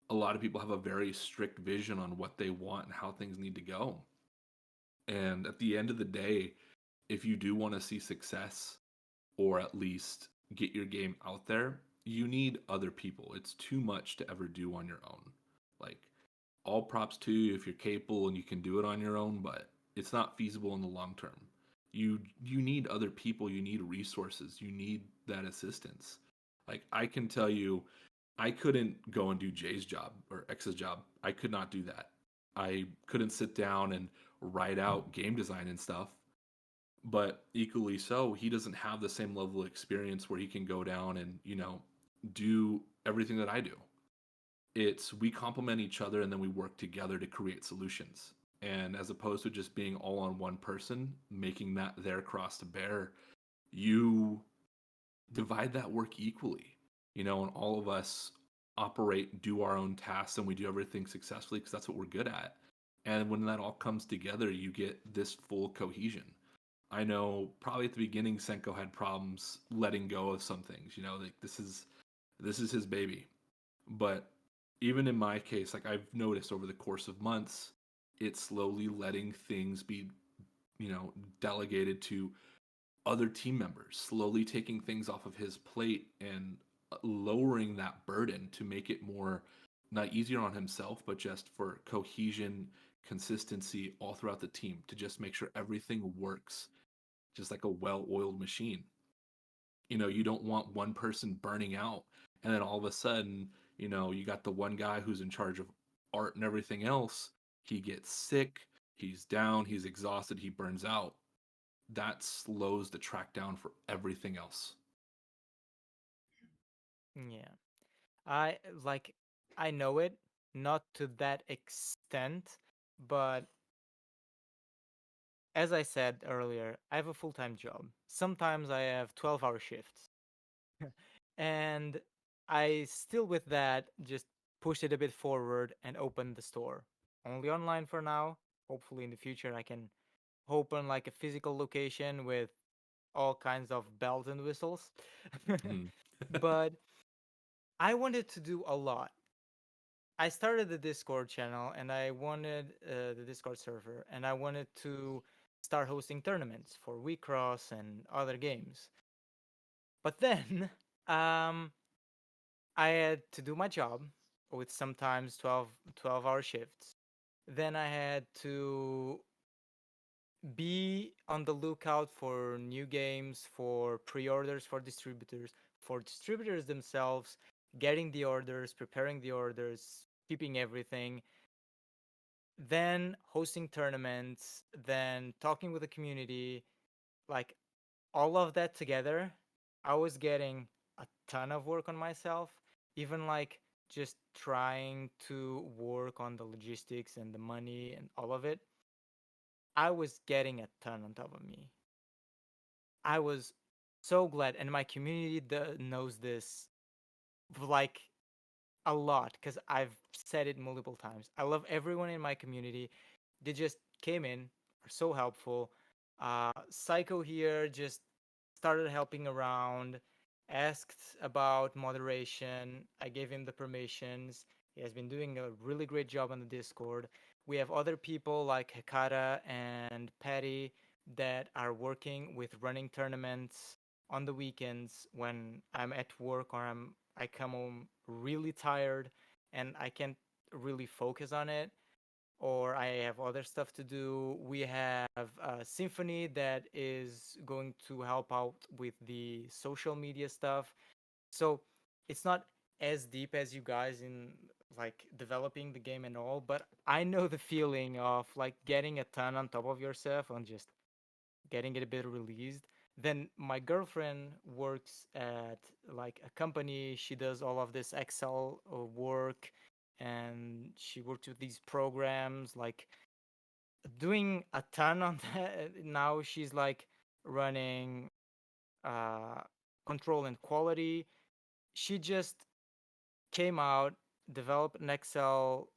a lot of people have a very strict vision on what they want and how things need to go. And at the end of the day, if you do want to see success, or at least get your game out there, you need other people. It's too much to ever do on your own. Like, all props to you if you're capable and you can do it on your own, but it's not feasible in the long term. You need other people, you need resources, you need that assistance. Like, I can tell you, I couldn't go and do Jay's job or X's job. I could not do that. I couldn't sit down and write out game design and stuff. But equally so, he doesn't have the same level of experience where he can go down and, do everything that I do. It's we complement each other and then we work together to create solutions. And as opposed to just being all on one person, making that their cross to bear, you divide that work equally, and all of us do our own tasks, and we do everything successfully because that's what we're good at. And when that all comes together, you get this full cohesion. I know probably at the beginning, Senko had problems letting go of some things, like this is his baby. But even in my case, like, I've noticed over the course of months, it's slowly letting things be, delegated to other team members, slowly taking things off of his plate and lowering that burden to make it more, not easier on himself, but just for cohesion, consistency all throughout the team, to just make sure everything works just like a well-oiled machine. You don't want one person burning out and then all of a sudden, you got the one guy who's in charge of art and everything else. He gets sick, he's down, he's exhausted, he burns out. That slows the track down for everything else. Yeah. I know it, not to that extent, but as I said earlier, I have a full-time job. Sometimes I have 12-hour shifts. And I still with that just pushed it a bit forward and opened the store. Only online for now. Hopefully in the future I can open like a physical location with all kinds of bells and whistles. Mm. But I wanted to do a lot. I started the Discord channel and I wanted the Discord server and I wanted to start hosting tournaments for WeCross and other games. But then um, I had to do my job with sometimes 12-hour shifts. Then I had to be on the lookout for new games, for pre-orders for distributors themselves, getting the orders, preparing the orders, keeping everything, then hosting tournaments, then talking with the community, like all of that together, I was getting a ton of work on myself, even like just trying to work on the logistics and the money and all of it. I was getting a ton on top of me. I was so glad, and my community knows this like a lot because I've said it multiple times. I love everyone in my community. They just came in, are so helpful. Psycho here just started helping around, asked about moderation. I gave him the permissions. He has been doing a really great job on the Discord. We have other people like Hekara and Patty that are working with running tournaments on the weekends when I'm at work or I come home really tired and I can't really focus on it, or I have other stuff to do. We have Symphony that is going to help out with the social media stuff. So it's not as deep as you guys in like developing the game and all, but I know the feeling of like getting a ton on top of yourself and just getting it a bit released. Then my girlfriend works at like a company. She does all of this Excel work, and she works with these programs, like doing a ton on that. Now she's like running uh, control and quality. She just came out, developed an Excel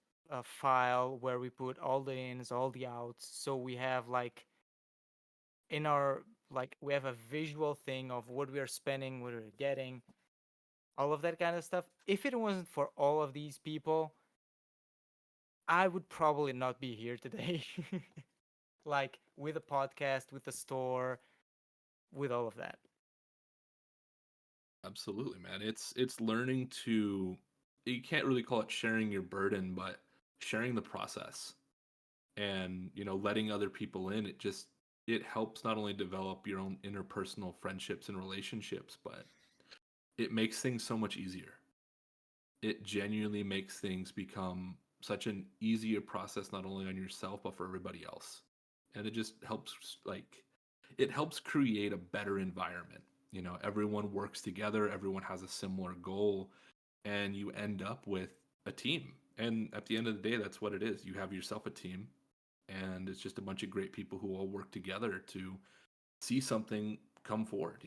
file where we put all the ins, all the outs. So we have like in our like we have a visual thing of what we are spending, what we're getting, all of that kind of stuff. If it wasn't for all of these people, I would probably not be here today. Like with a podcast, with the store, with all of that. Absolutely, man. It's learning to, you can't really call it sharing your burden, but sharing the process and, letting other people in. It helps not only develop your own interpersonal friendships and relationships, but it makes things so much easier. It genuinely makes things become such an easier process, not only on yourself but for everybody else. And it just helps, like, it helps create a better environment. Everyone works together, everyone has a similar goal, and you end up with a team. And at the end of the day, that's what it is. You have yourself a team, and it's just a bunch of great people who all work together to see something come forward.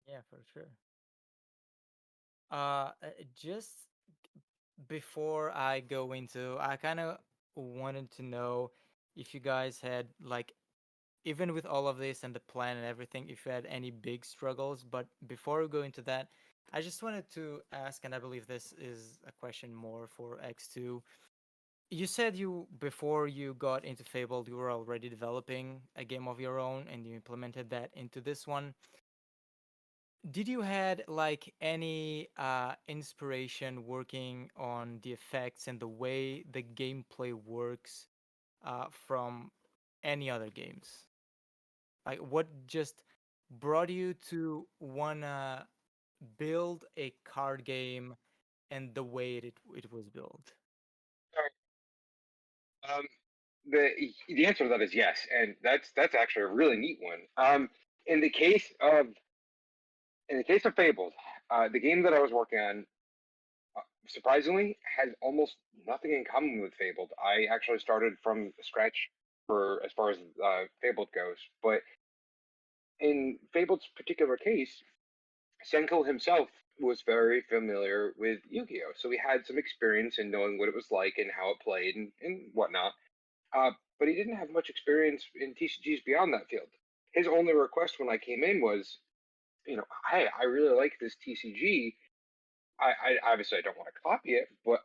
Yeah, for sure. Just before I go into, I kind of wanted to know if you guys had like even with all of this and the plan and everything, if you had any big struggles. But before we go into that, I just wanted to ask, and I believe this is a question more for X2. You said you, before you got into Fabled, you were already developing a game of your own and you implemented that into this one. Did you had like any inspiration working on the effects and the way the gameplay works from any other games? Like, what just brought you to wanna build a card game and the way it was built? Um, the answer to that is yes, and that's actually a really neat one. In the case of in the case of Fabled, the game that I was working on, surprisingly, has almost nothing in common with Fabled. I actually started from scratch for as far as Fabled goes, but in Fabled's particular case, Senko himself was very familiar with Yu-Gi-Oh, so he had some experience in knowing what it was like and how it played and whatnot. But he didn't have much experience in TCGs beyond that field. His only request when I came in was, hey, I really like this TCG. I obviously I don't want to copy it, but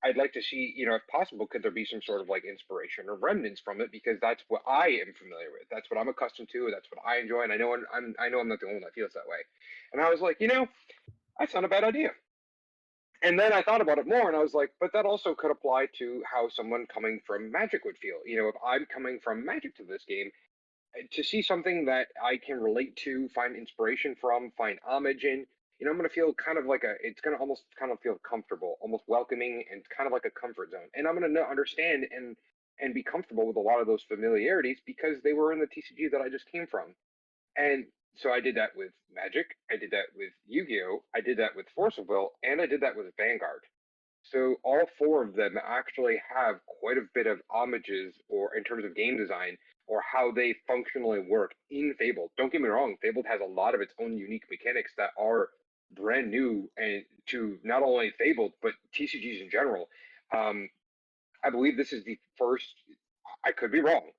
I'd like to see, if possible, could there be some sort of like inspiration or remnants from it because that's what I am familiar with. That's what I'm accustomed to. That's what I enjoy, and I know I'm not the only one that feels that way. And I was like, that's not a bad idea. And then I thought about it more, and I was like, but that also could apply to how someone coming from Magic would feel. If I'm coming from Magic to this game, to see something that I can relate to, find inspiration from, find homage in, I'm going to feel kind of like it's going to almost kind of feel comfortable, almost welcoming, and kind of like a comfort zone. And I'm going to understand and be comfortable with a lot of those familiarities because they were in the TCG that I just came from. And so I did that with Magic, I did that with Yu-Gi-Oh, I did that with Force of Will, and I did that with Vanguard. So all four of them actually have quite a bit of homages, or in terms of game design, or how they functionally work in Fabled. Don't get me wrong, Fabled has a lot of its own unique mechanics that are brand new and to not only Fabled but TCGs in general. I believe this is the first. I could be wrong,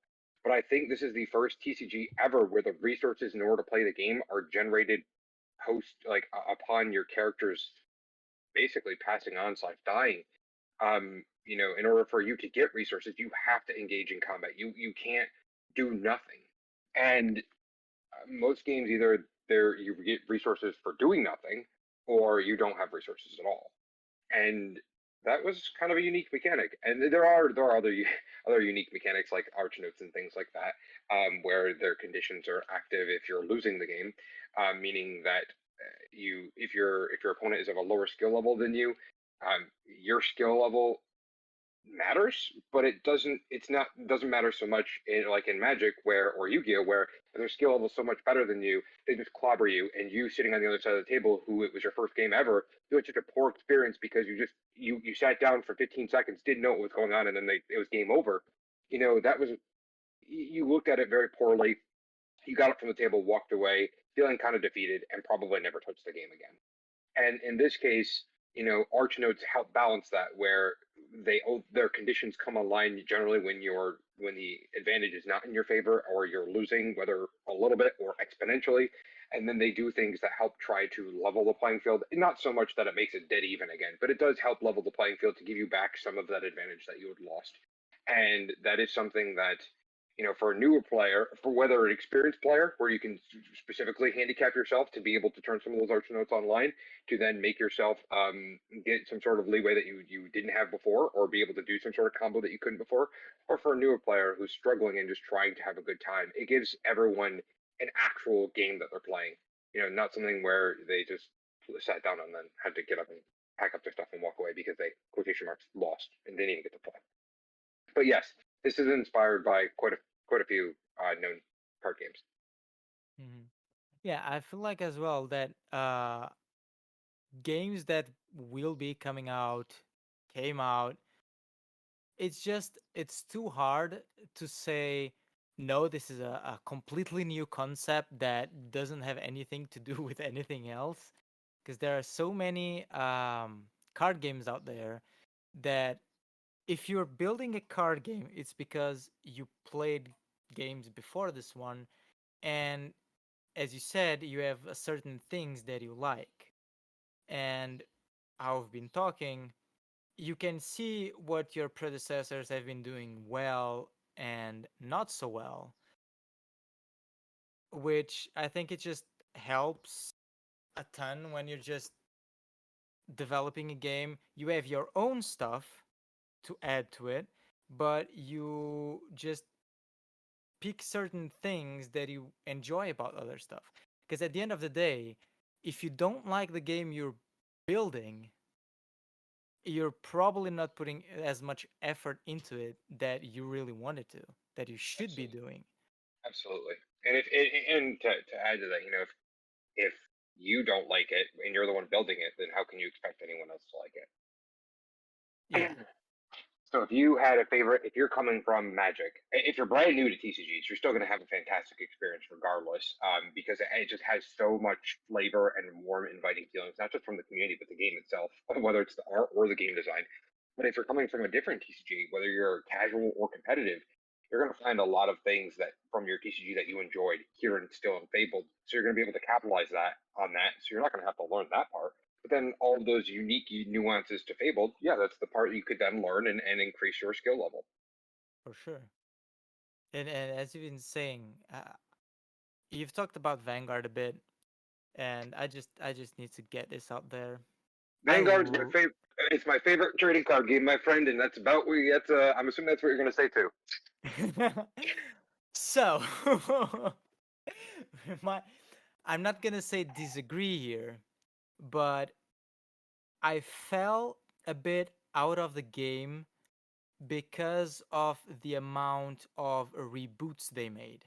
but I think this is the first TCG ever where the resources in order to play the game are generated upon your characters basically passing on / dying. In order for you to get resources, you have to engage in combat. You can't do nothing. And most games, either you get resources for doing nothing, or you don't have resources at all. And that was kind of a unique mechanic. And there are other unique mechanics like arch notes and things like that, where their conditions are active if you're losing the game, meaning that if your opponent is of a lower skill level than you, your skill level matters, but it doesn't matter so much in Magic or Yu-Gi-Oh, where their skill level is so much better than you, they just clobber you, and you sitting on the other side of the table, who it was your first game ever, you had such a poor experience because you sat down for 15 seconds, didn't know what was going on, and then it was game over. That was, you looked at it very poorly. You got up from the table, walked away, feeling kind of defeated, and probably never touched the game again. And in this case, arch notes help balance that, where their conditions come online generally when the advantage is not in your favor, or you're losing, whether a little bit or exponentially. And then they do things that help try to level the playing field. Not so much that it makes it dead even again, but it does help level the playing field to give you back some of that advantage that you had lost. And that is something that, for a newer player, for whether an experienced player, where you can specifically handicap yourself to be able to turn some of those arch notes online, to then make yourself get some sort of leeway that you didn't have before, or be able to do some sort of combo that you couldn't before, or for a newer player who's struggling and just trying to have a good time. It gives everyone an actual game that they're playing, not something where they just sat down and then had to get up and pack up their stuff and walk away because they, quotation marks, lost and didn't even get to play. But yes, this is inspired by quite a few known card games. Mm-hmm. Yeah, I feel like as well that games that will be came out. It's too hard to say, no, this is a completely new concept that doesn't have anything to do with anything else. Because there are so many card games out there that if you're building a card game, it's because you played games before this one. And as you said, you have certain things that you like. And how we've been talking, you can see what your predecessors have been doing well and not so well, which I think it just helps a ton when you're just developing a game. You have your own stuff to add to it, but you just pick certain things that you enjoy about other stuff. Because at the end of the day, if you don't like the game you're building, you're probably not putting as much effort into it that you really wanted to, that you should be doing. Absolutely. And to add to that, if you don't like it and you're the one building it, then how can you expect anyone else to like it? Yeah. So if you had a favorite, if you're coming from Magic, if you're brand new to TCGs, you're still going to have a fantastic experience regardless, because it just has so much flavor and warm, inviting feelings, not just from the community, but the game itself, whether it's the art or the game design. But if you're coming from a different TCG, whether you're casual or competitive, you're going to find a lot of things that from your TCG that you enjoyed here and still in Fabled. So you're going to be able to capitalize on that. So you're not going to have to learn that part. But then all of those unique nuances to Fabled, yeah, that's the part you could then learn and increase your skill level. For sure. And as you've been saying, you've talked about Vanguard a bit, and I just need to get this out there. Vanguard's my favorite. It's my favorite trading card game, my friend, and I'm assuming that's what you're going to say too. So, my, I'm not gonna say disagree here, but I fell a bit out of the game because of the amount of reboots they made.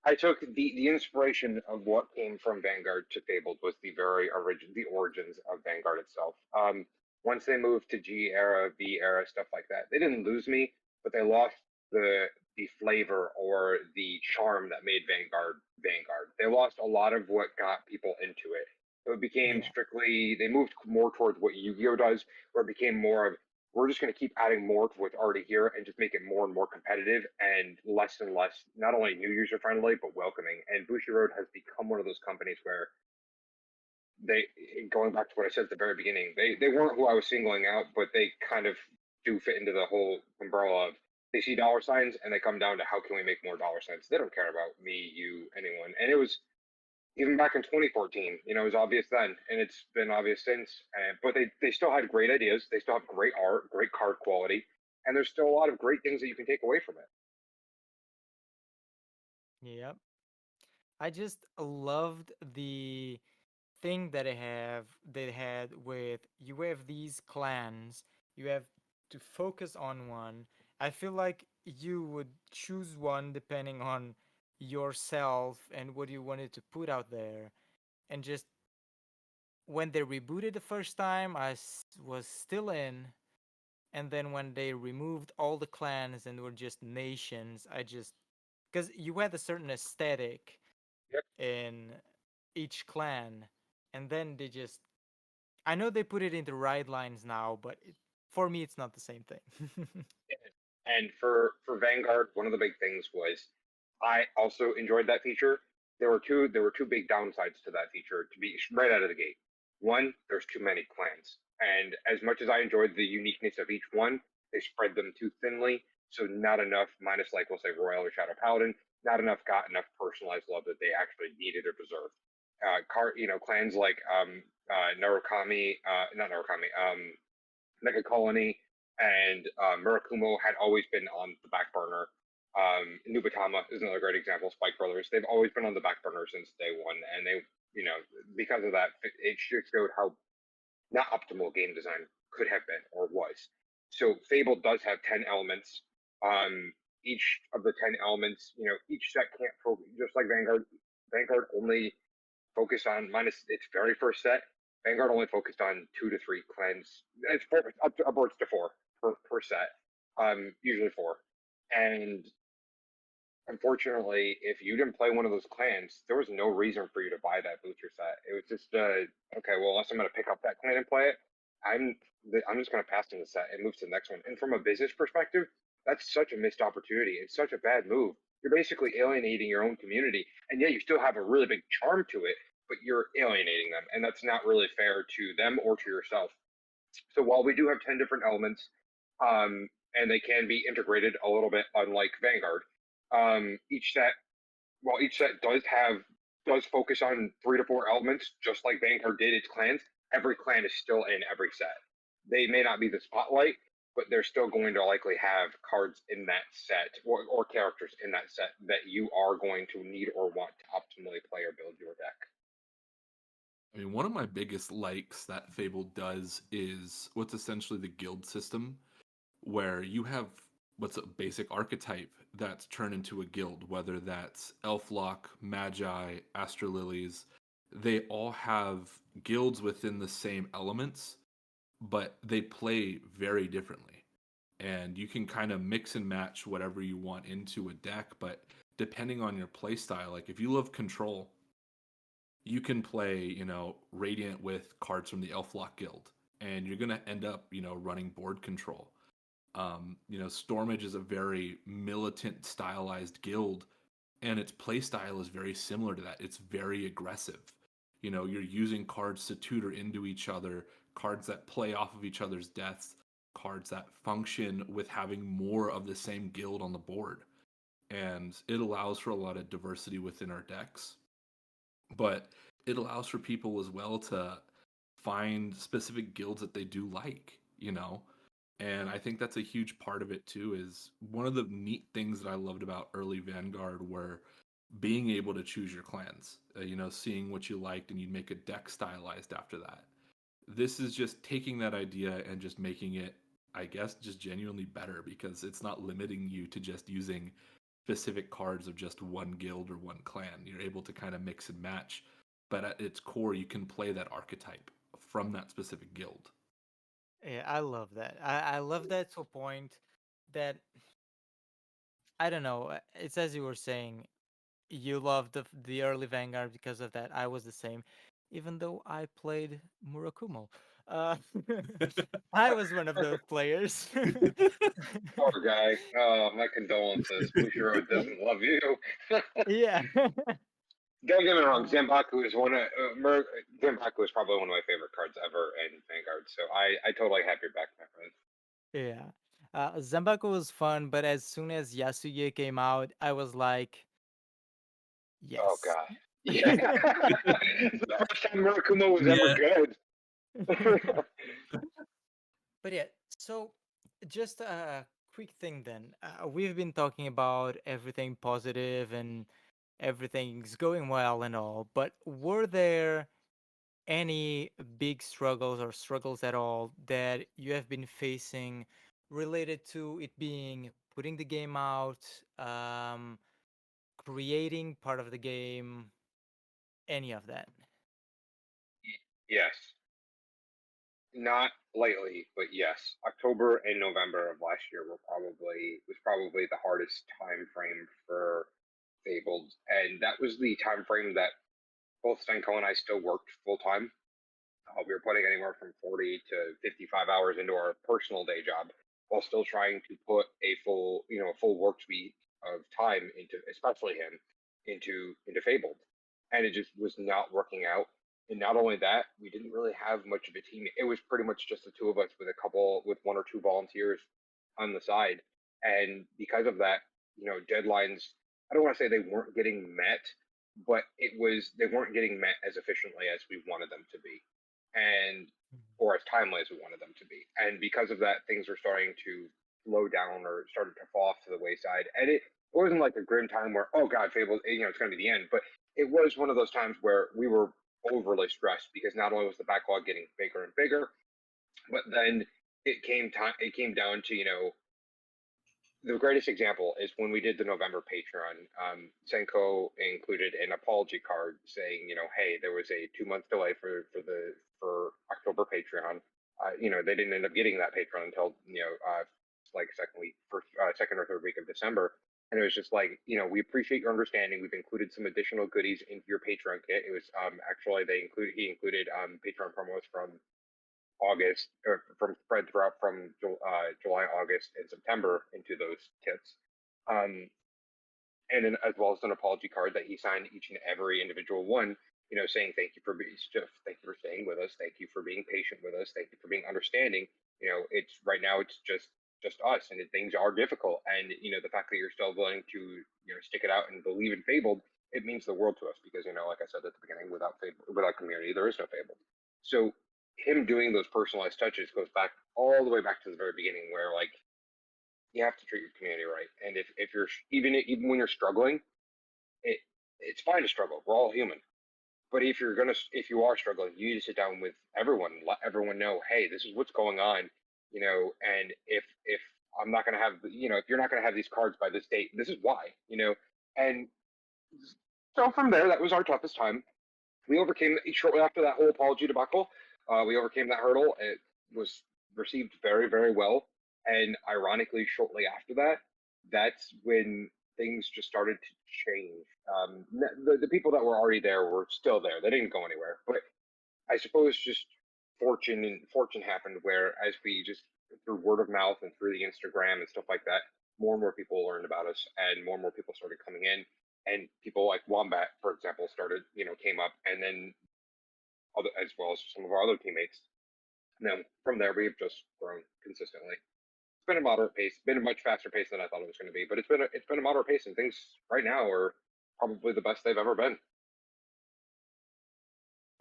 I took the inspiration of what came from Vanguard to Fabled was the very the origins of Vanguard itself. Once they moved to G era, V era, stuff like that, they didn't lose me, but they lost the flavor or the charm that made Vanguard Vanguard. They lost a lot of what got people into it. So it became Yeah. strictly they moved more towards what Yu-Gi-Oh does, where it became more of we're just going to keep adding more to what's already here and just make it more and more competitive and less, not only new user friendly, but welcoming. And Bushiroad has become one of those companies where they, going back to what I said at the very beginning, they weren't who I was singling out, but they kind of do fit into the whole umbrella of they see dollar signs and they come down to how can we make more dollar signs. They don't care about me, you, anyone. And it was even back in 2014, it was obvious then, and it's been obvious since. But they still had great ideas. They still have great art, great card quality, and there's still a lot of great things that you can take away from it. Yep. I just loved the thing that they had with you have these clans, you have to focus on one. I feel like you would choose one depending on yourself and what you wanted to put out there. And just when they rebooted the first time, was still in. And then when they removed all the clans and were just nations, I just because you had a certain aesthetic Yep. in each clan, and then they just I know they put it into right lines now, but for me it's not the same thing. And for Vanguard, one of the big things was I also enjoyed that feature. There were two big downsides to that feature to be right out of the gate. One, there's too many clans, and as much as I enjoyed the uniqueness of each one, they spread them too thinly. So not enough, minus like we'll say Royal or Shadow Paladin, not enough got enough personalized love that they actually needed or deserved. Clans like Narukami, not Narukami, Mega Colony and Murakumo had always been on the back burner. Nubatama is another great example. Spike Brothers, they've always been on the back burner since day one, and because of that, it just showed how not optimal game design could have been or was. So Fable does have 10 elements. Each of the 10 elements, each set can't focus, just like Vanguard. Vanguard only focused on minus its very first set. Vanguard only focused on 2 to 3 clans. It's upwards to 4 per set, usually 4. And unfortunately, if you didn't play one of those clans, there was no reason for you to buy that booster set. It was just okay. Well, unless I'm going to pick up that clan and play it, I'm I'm just going to pass on the set and move to the next one. And from a business perspective, that's such a missed opportunity. It's such a bad move. You're basically alienating your own community, and yet you still have a really big charm to it, but you're alienating them, and that's not really fair to them or to yourself. So while we do have 10 different elements, and they can be integrated a little bit, unlike Vanguard, each set, while each set does focus on 3 to 4 elements, just like Vanguard did its clans, every clan is still in every set. They may not be the spotlight, but they're still going to likely have cards in that set or characters in that set that you are going to need or want to optimally play or build your deck. I mean, one of my biggest likes that Fable does is what's essentially the guild system, where you have what's a basic archetype that's turned into a guild, whether that's Elflock, Magi, Astrolilies. They all have guilds within the same elements, but they play very differently. And you can kind of mix and match whatever you want into a deck, but depending on your play style, like if you love control, you can play, Radiant with cards from the Elflock Guild, and you're going to end up, running board control. Stormage is a very militant, stylized guild, and its play style is very similar to that. It's very aggressive. You're using cards to tutor into each other, cards that play off of each other's deaths, cards that function with having more of the same guild on the board. And it allows for a lot of diversity within our decks. But it allows for people as well to find specific guilds that they do like. And I think that's a huge part of it too. Is one of the neat things that I loved about early Vanguard were being able to choose your clans. Seeing what you liked, and you'd make a deck stylized after that. This is just taking that idea and just making it, I guess, just genuinely better, because it's not limiting you to just using specific cards of just one guild or one clan. You're able to kind of mix and match, but at its core, you can play that archetype from that specific guild. Yeah, I love that. I love that to a point that I don't know. It's as you were saying, you love the early Vanguard because of that. I was the same, even though I played Murakumo. Uh, I was one of those players. Poor guy. Oh, my condolences. Bushiro doesn't love you. Yeah. Don't get me wrong. Uh, Zanbaku is Zanbaku is probably one of my favorite cards ever in Vanguard. So I totally have your back, my friend. yeah. Zambako was fun, but as soon as Yasuye came out, I was like, Oh yes. God. Yeah. The first time Murakumo was ever Yeah. good. But yeah, so just a quick thing then. We've been talking about everything positive and everything's going well and all, but were there any big struggles or struggles at all that you have been facing related to it being putting the game out, creating part of the game, any of that? Yes. Not lately, but yes. October and November of last year was probably the hardest time frame for Fabled, and that was the time frame that both Senko and I still worked full time. We were putting anywhere from 40 to 55 hours into our personal day job while still trying to put a full work week of time into, especially him, into Fabled. And it just was not working out. And not only that, we didn't really have much of a team. It was pretty much just the two of us with one or two volunteers on the side. And because of that, deadlines, I don't want to say they weren't getting met, but they weren't getting met as efficiently as we wanted them to be, and or as timely as we wanted them to be. And because of that, things were starting to slow down or started to fall off to the wayside. And it wasn't like a grim time where, oh God, Fable, it's going to be the end. But it was one of those times where we were overly stressed because not only was the backlog getting bigger and bigger, but then it came down to, the greatest example is when we did the November Patreon. Senko included an apology card saying, hey, there was a 2 month delay for October Patreon. They didn't end up getting that Patreon until like second or third week of December. And it was just like, we appreciate your understanding. We've included some additional goodies into your Patreon kit. It was actually he included Patreon promos from August, or from spread throughout from July, August, and September into those kits, and then as well as an apology card that he signed each and every individual one. Saying thank you for thank you for staying with us, thank you for being patient with us, thank you for being understanding. It's right now it's just us, and things are difficult, and the fact that you're still willing to stick it out and believe in Fabled, it means the world to us because like I said at the beginning, without community, there is no Fabled. So him doing those personalized touches goes back all the way back to the very beginning, where like you have to treat your community right, and if you're even when you're struggling, it it's fine to struggle. We're all human, but if you are struggling, you need to sit down with everyone, and let everyone know, hey, this is what's going on, and if I'm not gonna have if you're not gonna have these cards by this date, this is why, and so from there, that was our toughest time. We overcame shortly after that whole apology debacle. We overcame that hurdle. It was received very, very well. And ironically, shortly after that, that's when things just started to change. The people that were already there were still there. They didn't go anywhere. But I suppose just fortune happened where as we just through word of mouth and through the Instagram and stuff like that, more and more people learned about us and more people started coming in. And people like Wombat, for example, came up, and then as well as some of our other teammates. And then from there, we've just grown consistently. It's been a moderate pace, been a much faster pace than I thought it was going to be, but it's been a moderate pace, and things right now are probably the best they've ever been.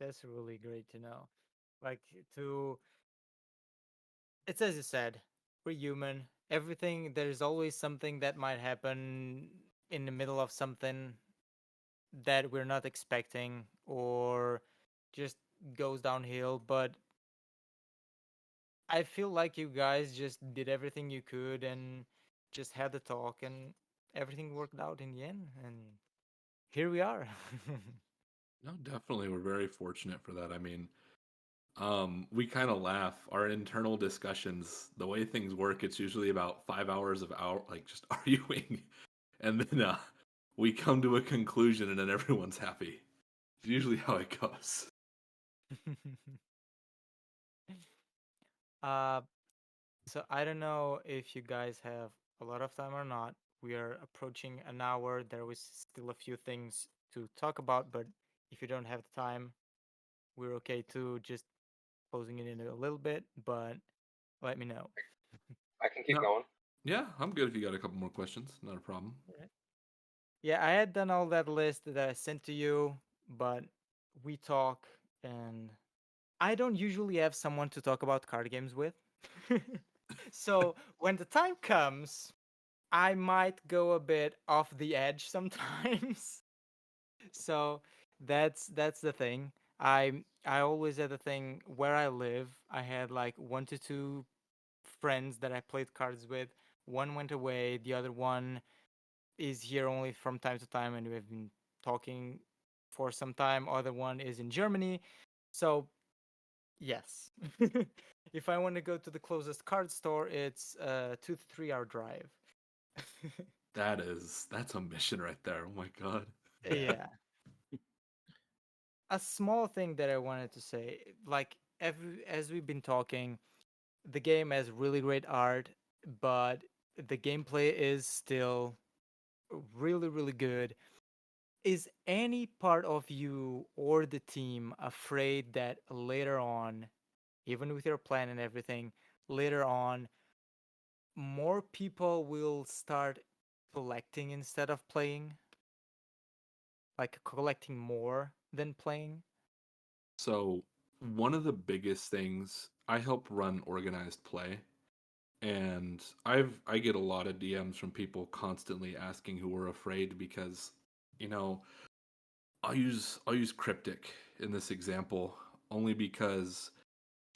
That's really great to know. Like to it's as you said, we're human. Everything, there's always something that might happen in the middle of something that we're not expecting, or just goes downhill. But I feel like you guys just did everything you could and just had the talk, and everything worked out in the end. And here we are. No, definitely, we're very fortunate for that. I mean, we kind of laugh. Our internal discussions, the way things work, it's usually about 5 hours of like just arguing, and then we come to a conclusion, and then everyone's happy. It's usually how it goes. uh, so I don't know if you guys have a lot of time or not. We are approaching an hour. There was still a few things to talk about, but if you don't have the time, we're okay to just closing it in a little bit, but let me know. I can keep No, going. yeah, I'm good if you got a couple more questions. Not a problem. Right. Yeah, I had done all that list that I sent to you, but we talk, and I don't usually have someone to talk about card games with. So when the time comes, I might go a bit off the edge sometimes. So that's the thing. I always had a thing where I live. I had like 1 to 2 friends that I played cards with. One went away, the other one is here only from time to time, and we've been talking for some time. Other one is in Germany. So, yes. If I want to go to the closest card store, it's a 2 to 3 hour drive. That's a mission right there. Oh my god. Yeah. A small thing that I wanted to say, like as we've been talking, the game has really great art, but the gameplay is still really, really good. Is any part of you or the team afraid that later on, even with your plan and everything, later on, more people will start collecting instead of playing? Like collecting more than playing? So, one of the biggest things, I help run organized play, and I get a lot of DMs from people constantly asking who are afraid because, you know, I'll use Cryptic in this example only because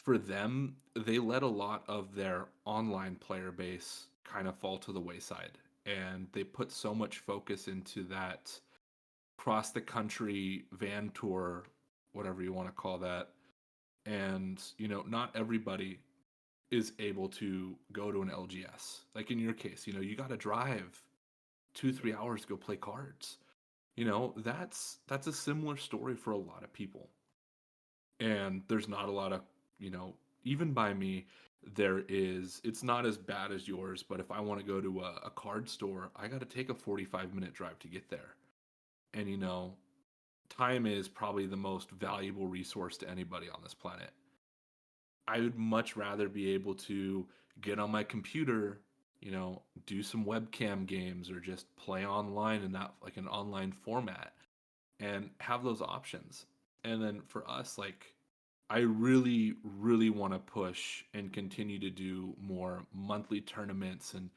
for them, they let a lot of their online player base kind of fall to the wayside, and they put so much focus into that cross the country van tour, whatever you want to call that. And, not everybody is able to go to an LGS. Like in your case, you got to drive 2-3 hours to go play cards. That's a similar story for a lot of people. And there's not a lot of, you know, even by me, it's not as bad as yours, but if I want to go to a card store, I got to take a 45-minute drive to get there. And, time is probably the most valuable resource to anybody on this planet. I would much rather be able to get on my computer, do some webcam games or just play online in that like an online format and have those options. And then for us, like I really, really want to push and continue to do more monthly tournaments and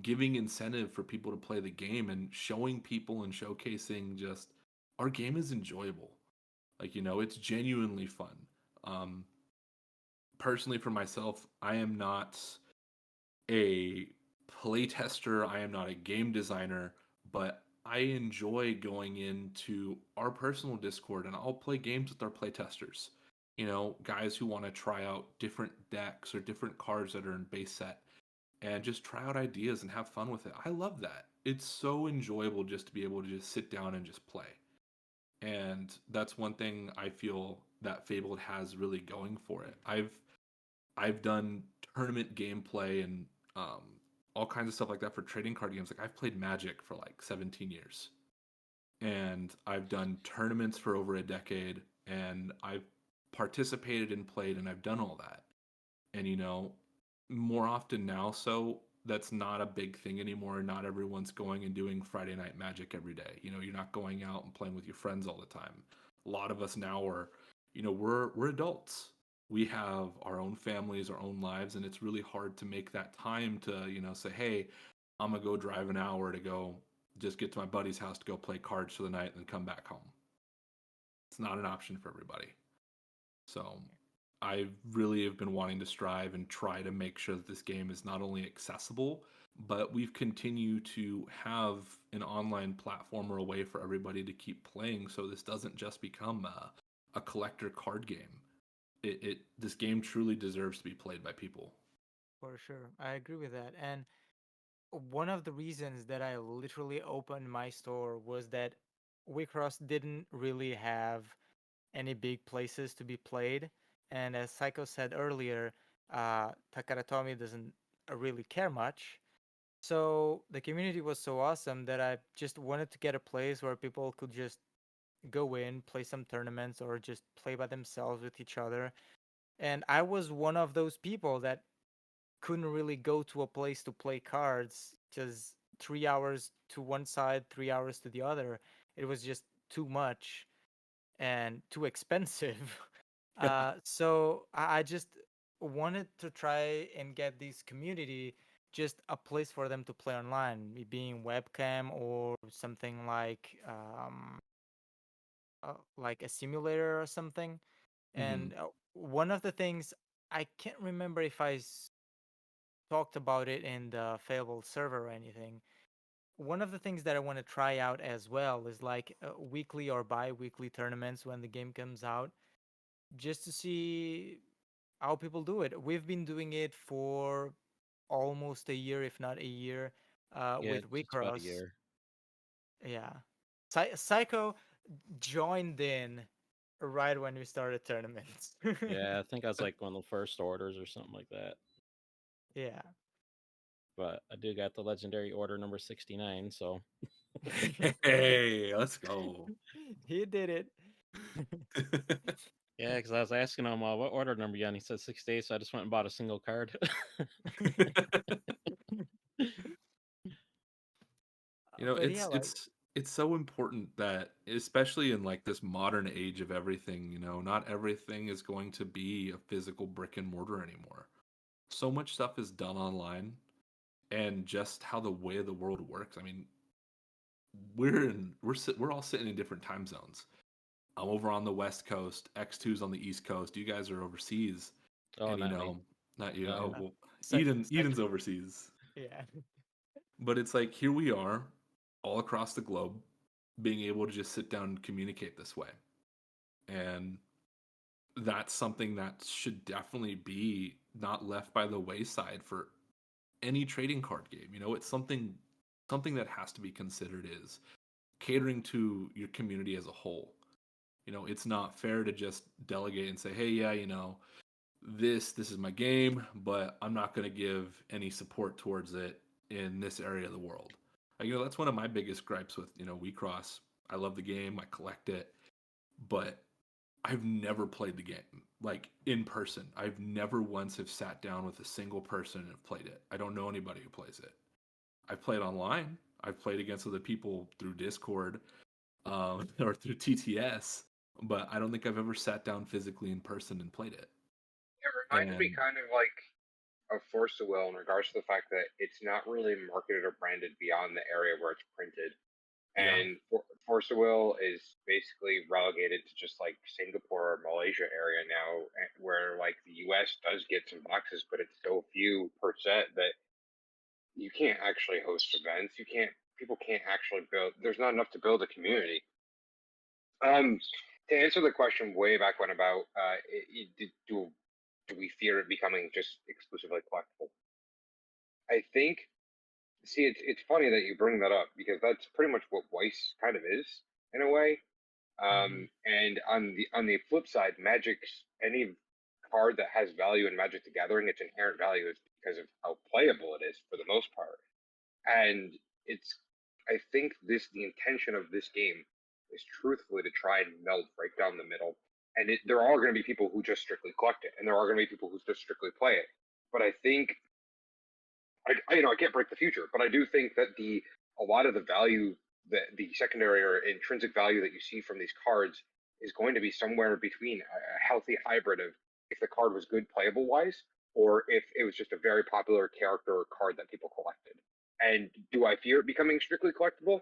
giving incentive for people to play the game and showing people and showcasing just our game is enjoyable. Like, it's genuinely fun. Um, Personally, for myself, I am not a playtester, I am not a game designer, but I enjoy going into our personal Discord and I'll play games with our playtesters. Guys who want to try out different decks or different cards that are in base set and just try out ideas and have fun with it. I love that. It's so enjoyable just to be able to just sit down and just play. And that's one thing I feel that Fabled has really going for it. I've done tournament gameplay and all kinds of stuff like that for trading card games. Like I've played Magic for like 17 years, and I've done tournaments for over a decade, and I've participated and played, and I've done all that. And more often now, so that's not a big thing anymore. Not everyone's going and doing Friday night Magic every day. You're not going out and playing with your friends all the time. A lot of us now are, we're adults. we have our own families, our own lives, and it's really hard to make that time to, say, hey, I'm gonna go drive an hour to go just get to my buddy's house to go play cards for the night and then come back home. It's not an option for everybody. So I really have been wanting to strive and try to make sure that this game is not only accessible, but we've continued to have an online platform or a way for everybody to keep playing, so this doesn't just become a collector card game. This game truly deserves to be played by people. For sure. I agree with that. And one of the reasons that I literally opened my store was that Wicross didn't really have any big places to be played. And as Psycho said earlier, Takaratomi doesn't really care much. So the community was so awesome that I just wanted to get a place where people could just go in, play some tournaments, or just play by themselves with each other. And I was one of those people that couldn't really go to a place to play cards because 3 hours to one side, 3 hours to the other, it was just too much and too expensive. So I just wanted to try and get this community just a place for them to play online, being webcam or something like a simulator or something. Mm-hmm. And one of the things I can't remember if talked about it in the Fabled server or anything. One of the things that I want to try out as well is like weekly or bi-weekly tournaments when the game comes out, just to see how people do it. We've been doing it for almost a year, if not a year, Yeah, with just about a Wicross. year. Yeah. Psycho joined in right when we started tournaments. Yeah, I think I was like one of the first orders or something like that. Yeah. But I do got the legendary order number 69, so Hey, let's go. He did it. yeah, because I was asking him, what order number you on? He said 68, so I just went and bought a single card. But yeah, it's like it's so important that, especially in like this modern age of everything, not everything is going to be a physical brick and mortar anymore. So much stuff is done online, and just how the way of the world works. I mean, we're all sitting in different time zones. I'm over on the West Coast, X2's on the East Coast. You guys are overseas, Oh, and not me. not you. No. Oh, well, Psycho. Eden's overseas. Yeah. But it's like, here we are, all across the globe, being able to just sit down and communicate this way. And that's something that should definitely be not left by the wayside for any trading card game. It's something that has to be considered, is catering to your community as a whole. It's not fair to just delegate and say, hey, yeah, this is my game, but I'm not going to give any support towards it in this area of the world. That's one of my biggest gripes with WeCross. I love the game, I collect it, but I've never played the game like in person. I've never once have sat down with a single person and have played it. I don't know anybody who plays it. I've played online. I've played against other people through Discord, or through TTS, but I don't think I've ever sat down physically in person and played it. It reminds me And kind of like of Force to Will in regards to the fact that it's not really marketed or branded beyond the area where it's printed. yeah, And Force to Will is basically relegated to just like Singapore or Malaysia area now, where like the US does get some boxes, but it's so few per set that you can't actually host events. People can't actually build, there's not enough to build a community. To answer the question way back when about do we fear it becoming just exclusively collectible? I think. See, it's funny that you bring that up because that's pretty much what Weiss kind of is in a way. Hmm. And on the flip side, Magic's any card that has value in Magic the Gathering, its inherent value is because of how playable it is for the most part. And it's I think the intention of this game is truthfully to try and meld right down the middle. And there are going to be people who just strictly collect it, and there are going to be people who just strictly play it. But I think I can't break the future, but I do think that a lot of the value, the secondary or intrinsic value that you see from these cards is going to be somewhere between a healthy hybrid of if the card was good playable wise, or if it was just a very popular character or card that people collected. And do I fear it becoming strictly collectible?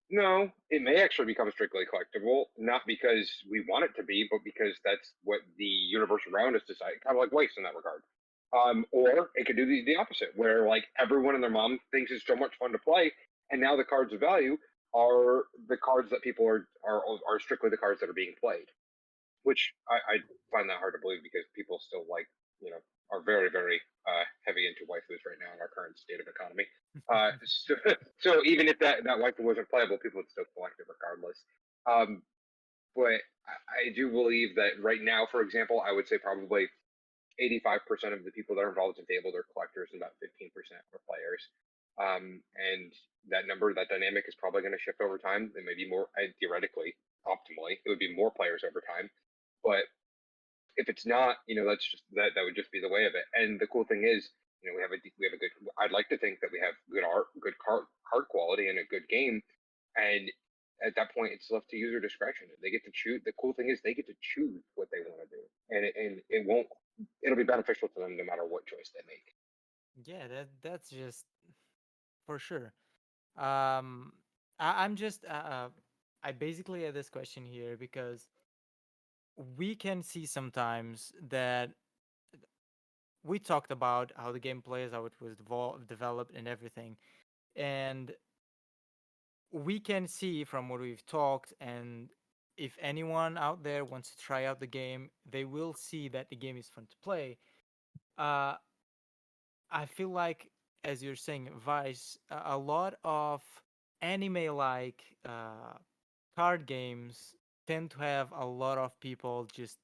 No, it may actually become strictly collectible, not because we want it to be, but because that's what the universe around us decided, kind of like Waste in that regard. Or it could do the opposite, where like everyone and their mom thinks it's so much fun to play, and now the cards of value are the cards that people are strictly the cards that are being played, which I find that hard to believe because people still like, are very, very heavy into waifus right now in our current state of economy. So even if that waifu wasn't playable, people would still collect it regardless. But I do believe that right now, for example, I would say probably 85% of the people that are involved in Fabled are collectors and about 15% are players. And that number, that dynamic is probably going to shift over time. It may be more, theoretically, optimally, it would be more players over time. But if it's not, that's just that would just be the way of it. And the cool thing is, we have a good. I'd like to think that we have good art, good card quality, and a good game. And at that point, it's left to user discretion. They get to choose. The cool thing is they get to choose what they want to do, and it won't. It'll be beneficial to them no matter what choice they make. Yeah, that's just for sure. I'm just I basically had this question here because we can see sometimes that we talked about how the game plays, how it was developed, and everything, and we can see from what we've talked, and if anyone out there wants to try out the game, they will see that the game is fun to play. Uh, I feel like, as you're saying, Vice, a lot of anime-like card games tend to have a lot of people just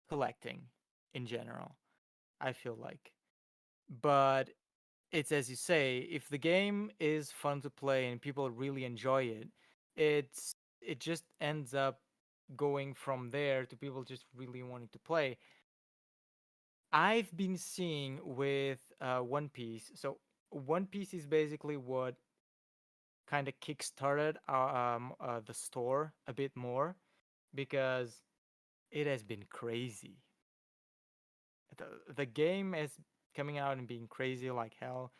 collecting in general. I feel like, but it's as you say, if the game is fun to play and people really enjoy it, it just ends up going from there to people just really wanting to play. I've been seeing with One Piece. So One Piece is basically what kind of kickstarted the store a bit more because it has been crazy. The game is coming out and being crazy like hell,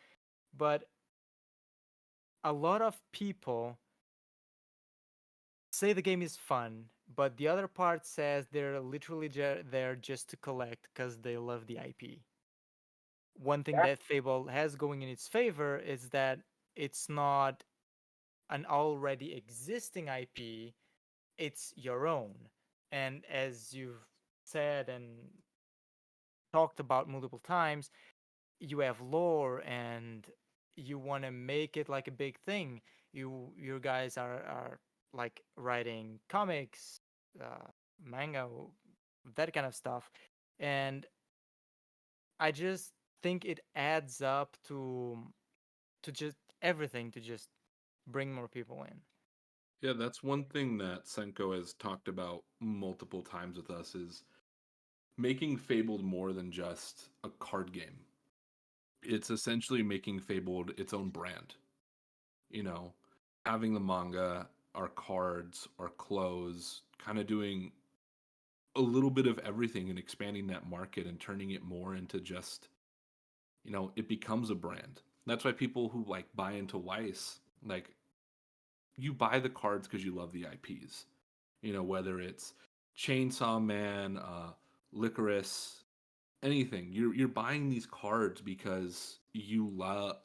but a lot of people say the game is fun, but the other part says they're literally there just to collect because they love the IP. One thing Yeah. that Fable has going in its favor is that it's not an already existing IP, it's your own. And as you've said and talked about multiple times, you have lore and you want to make it like a big thing. You guys are like writing comics, manga, that kind of stuff, and I just think it adds up to just everything to just bring more people in. Yeah, that's one thing that Senko has talked about multiple times with us is making Fabled more than just a card game. It's essentially making Fabled its own brand. You know, having the manga, our cards, our clothes, kind of doing a little bit of everything and expanding that market and turning it more into just, it becomes a brand. That's why people who like buy into Weiss, like you buy the cards because you love the IPs. Whether it's Chainsaw Man, Licorice, anything. You're buying these cards because you love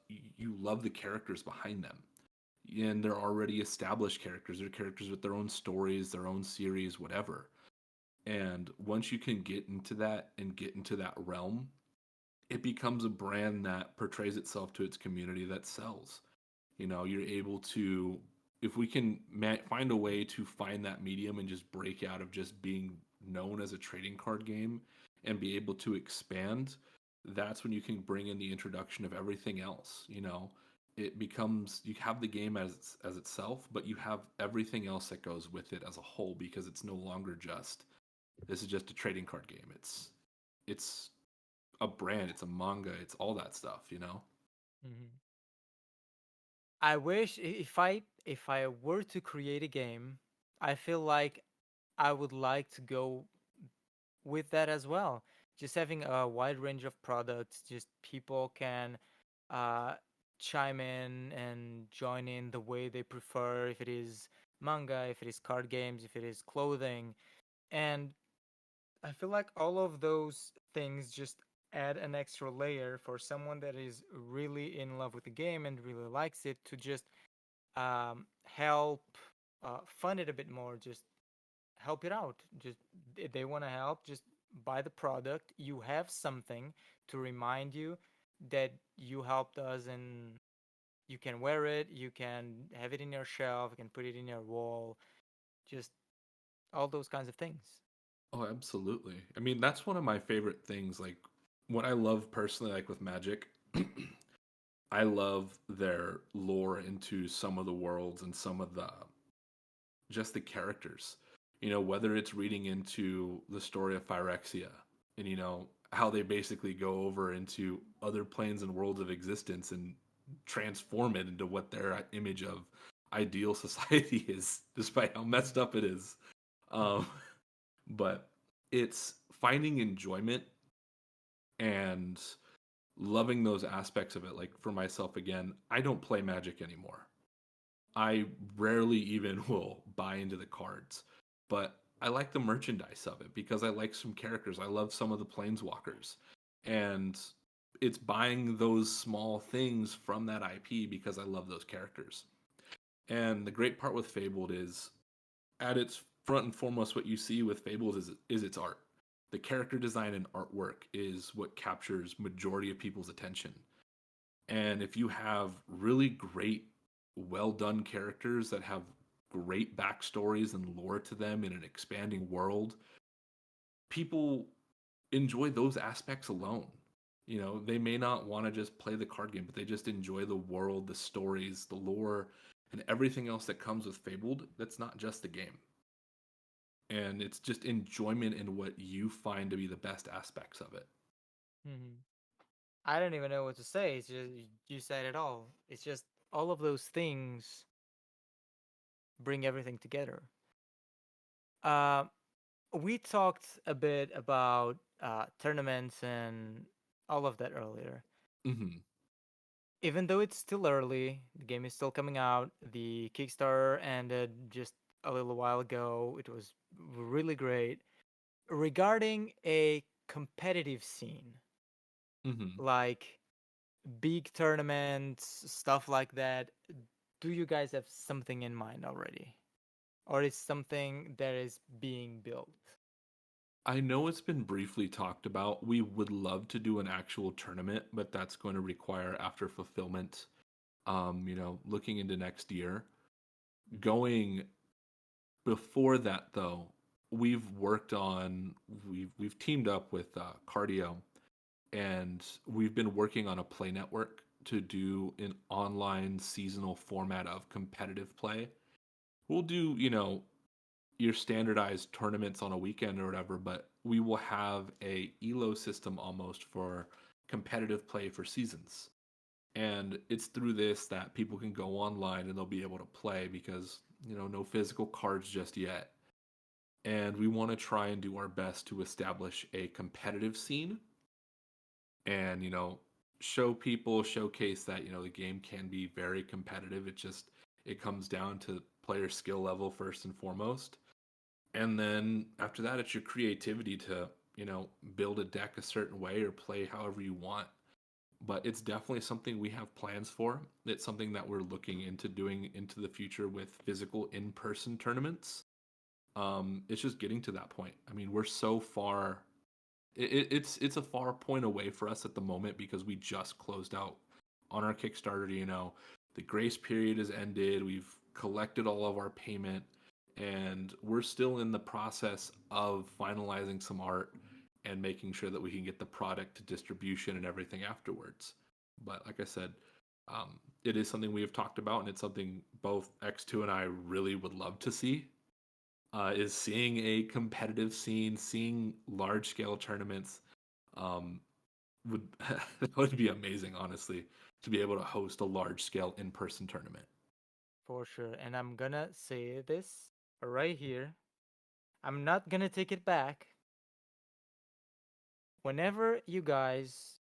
the characters behind them. And they're already established characters. They're characters with their own stories, their own series, whatever. And once you can get into that and get into that realm, it becomes a brand that portrays itself to its community that sells. You're able to, if we can find a way to find that medium and just break out of just being known as a trading card game and be able to expand, that's when you can bring in the introduction of everything else. It becomes, you have the game as itself, but you have everything else that goes with it as a whole because it's no longer just, this is just a trading card game. It's a brand, it's a manga, it's all that stuff. Mm-hmm. I wish if I were to create a game, I feel like I would like to go with that as well. Just having a wide range of products, just people can uh, chime in and join in the way they prefer. If it is manga, if it is card games, if it is clothing, and I feel like all of those things just add an extra layer for someone that is really in love with the game and really likes it to just help fund it a bit more. Just help it out. Just if they want to help, just buy the product. You have something to remind you that you helped us, and you can wear it. You can have it in your shelf. You can put it in your wall. Just all those kinds of things. Oh, absolutely. I mean, that's one of my favorite things. Like, what I love personally, like with Magic, I love their lore into some of the worlds and some of the just the characters. You know, whether it's reading into the story of Phyrexia and, you know, how they basically go over into other planes and worlds of existence and transform it into what their image of ideal society is, despite how messed up it is. Um, but it's finding enjoyment and loving those aspects of it. Like for myself, again, I don't play Magic anymore. I rarely even will buy into the cards, but I like the merchandise of it because I like some characters. I love some of the planeswalkers. And it's buying those small things from that IP because I love those characters. And the great part with Fabled is at its front and foremost, what you see with Fabled is its art. The character design and artwork is what captures majority of people's attention. And if you have really great, well done characters that have great backstories and lore to them in an expanding world, people enjoy those aspects alone. You know, they may not want to just play the card game, but they just enjoy the world, the stories, the lore, and everything else that comes with Fabled. That's not just the game. And it's just enjoyment in what you find to be the best aspects of it. Mm-hmm. I don't even know what to say. It's just you said it all. It's just all of those things bring everything together. Uh, we talked a bit about tournaments and all of that earlier. Mm-hmm. Even though it's still early, the game is still coming out. The Kickstarter ended just a little while ago. It was really great. Regarding a competitive scene, Mm-hmm. like big tournaments, stuff like that, do you guys have something in mind already? Or is something that is being built? I know it's been briefly talked about. We would love to do an actual tournament, but that's going to require after fulfillment. You know, looking into next year. Going before that though, we've teamed up with Cardio, and we've been working on a play network to do an online seasonal format of competitive play. We'll do, you know, your standardized tournaments on a weekend or whatever, but we will have a elo system almost for competitive play for seasons. And it's through this that people can go online and they'll be able to play because, you know, no physical cards just yet. And we want to try and do our best to establish a competitive scene and, you know, showcase that, you know, the game can be very competitive. It comes down to player skill level first and foremost. And then after that, it's your creativity to, you know, build a deck a certain way or play however you want. But it's definitely something we have plans for. It's something that we're looking into doing into the future with physical in-person tournaments. It's just getting to that point. I mean, we're so far. It's a far point away for us at the moment because we just closed out on our Kickstarter. You know, the grace period has ended. We've collected all of our payment, and we're still in the process of finalizing some art and making sure that we can get the product to distribution and everything afterwards. But like I said, it is something we have talked about, and it's something both X2 and I really would love to see. Is seeing a competitive scene, seeing large scale tournaments, um, would that would be amazing, honestly, to be able to host a large scale in person tournament. For sure. And I'm gonna say this right here. I'm not gonna take it back. whenever you guys,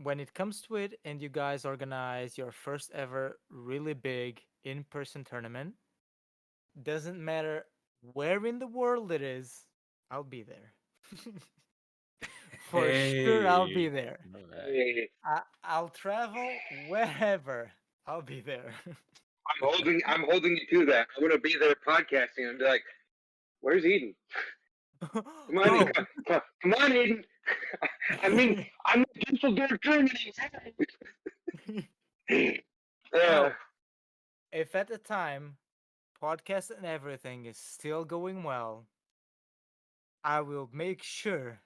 when it comes to it, and you guys organize your first ever really big in-person tournament, doesn't matter where in the world it is, I'll be there. For sure, I'll be Hey, there. All right. Hey, I'll travel wherever. I'll be there. I'm holding you to that. I'm gonna be there podcasting and be like, "Where's Eden? Come on, Eden. Bro. Come on, Eden. I mean, I'm in Düsseldorf, Germany. uh, Bro, if at the time podcast and everything is still going well, I will make sure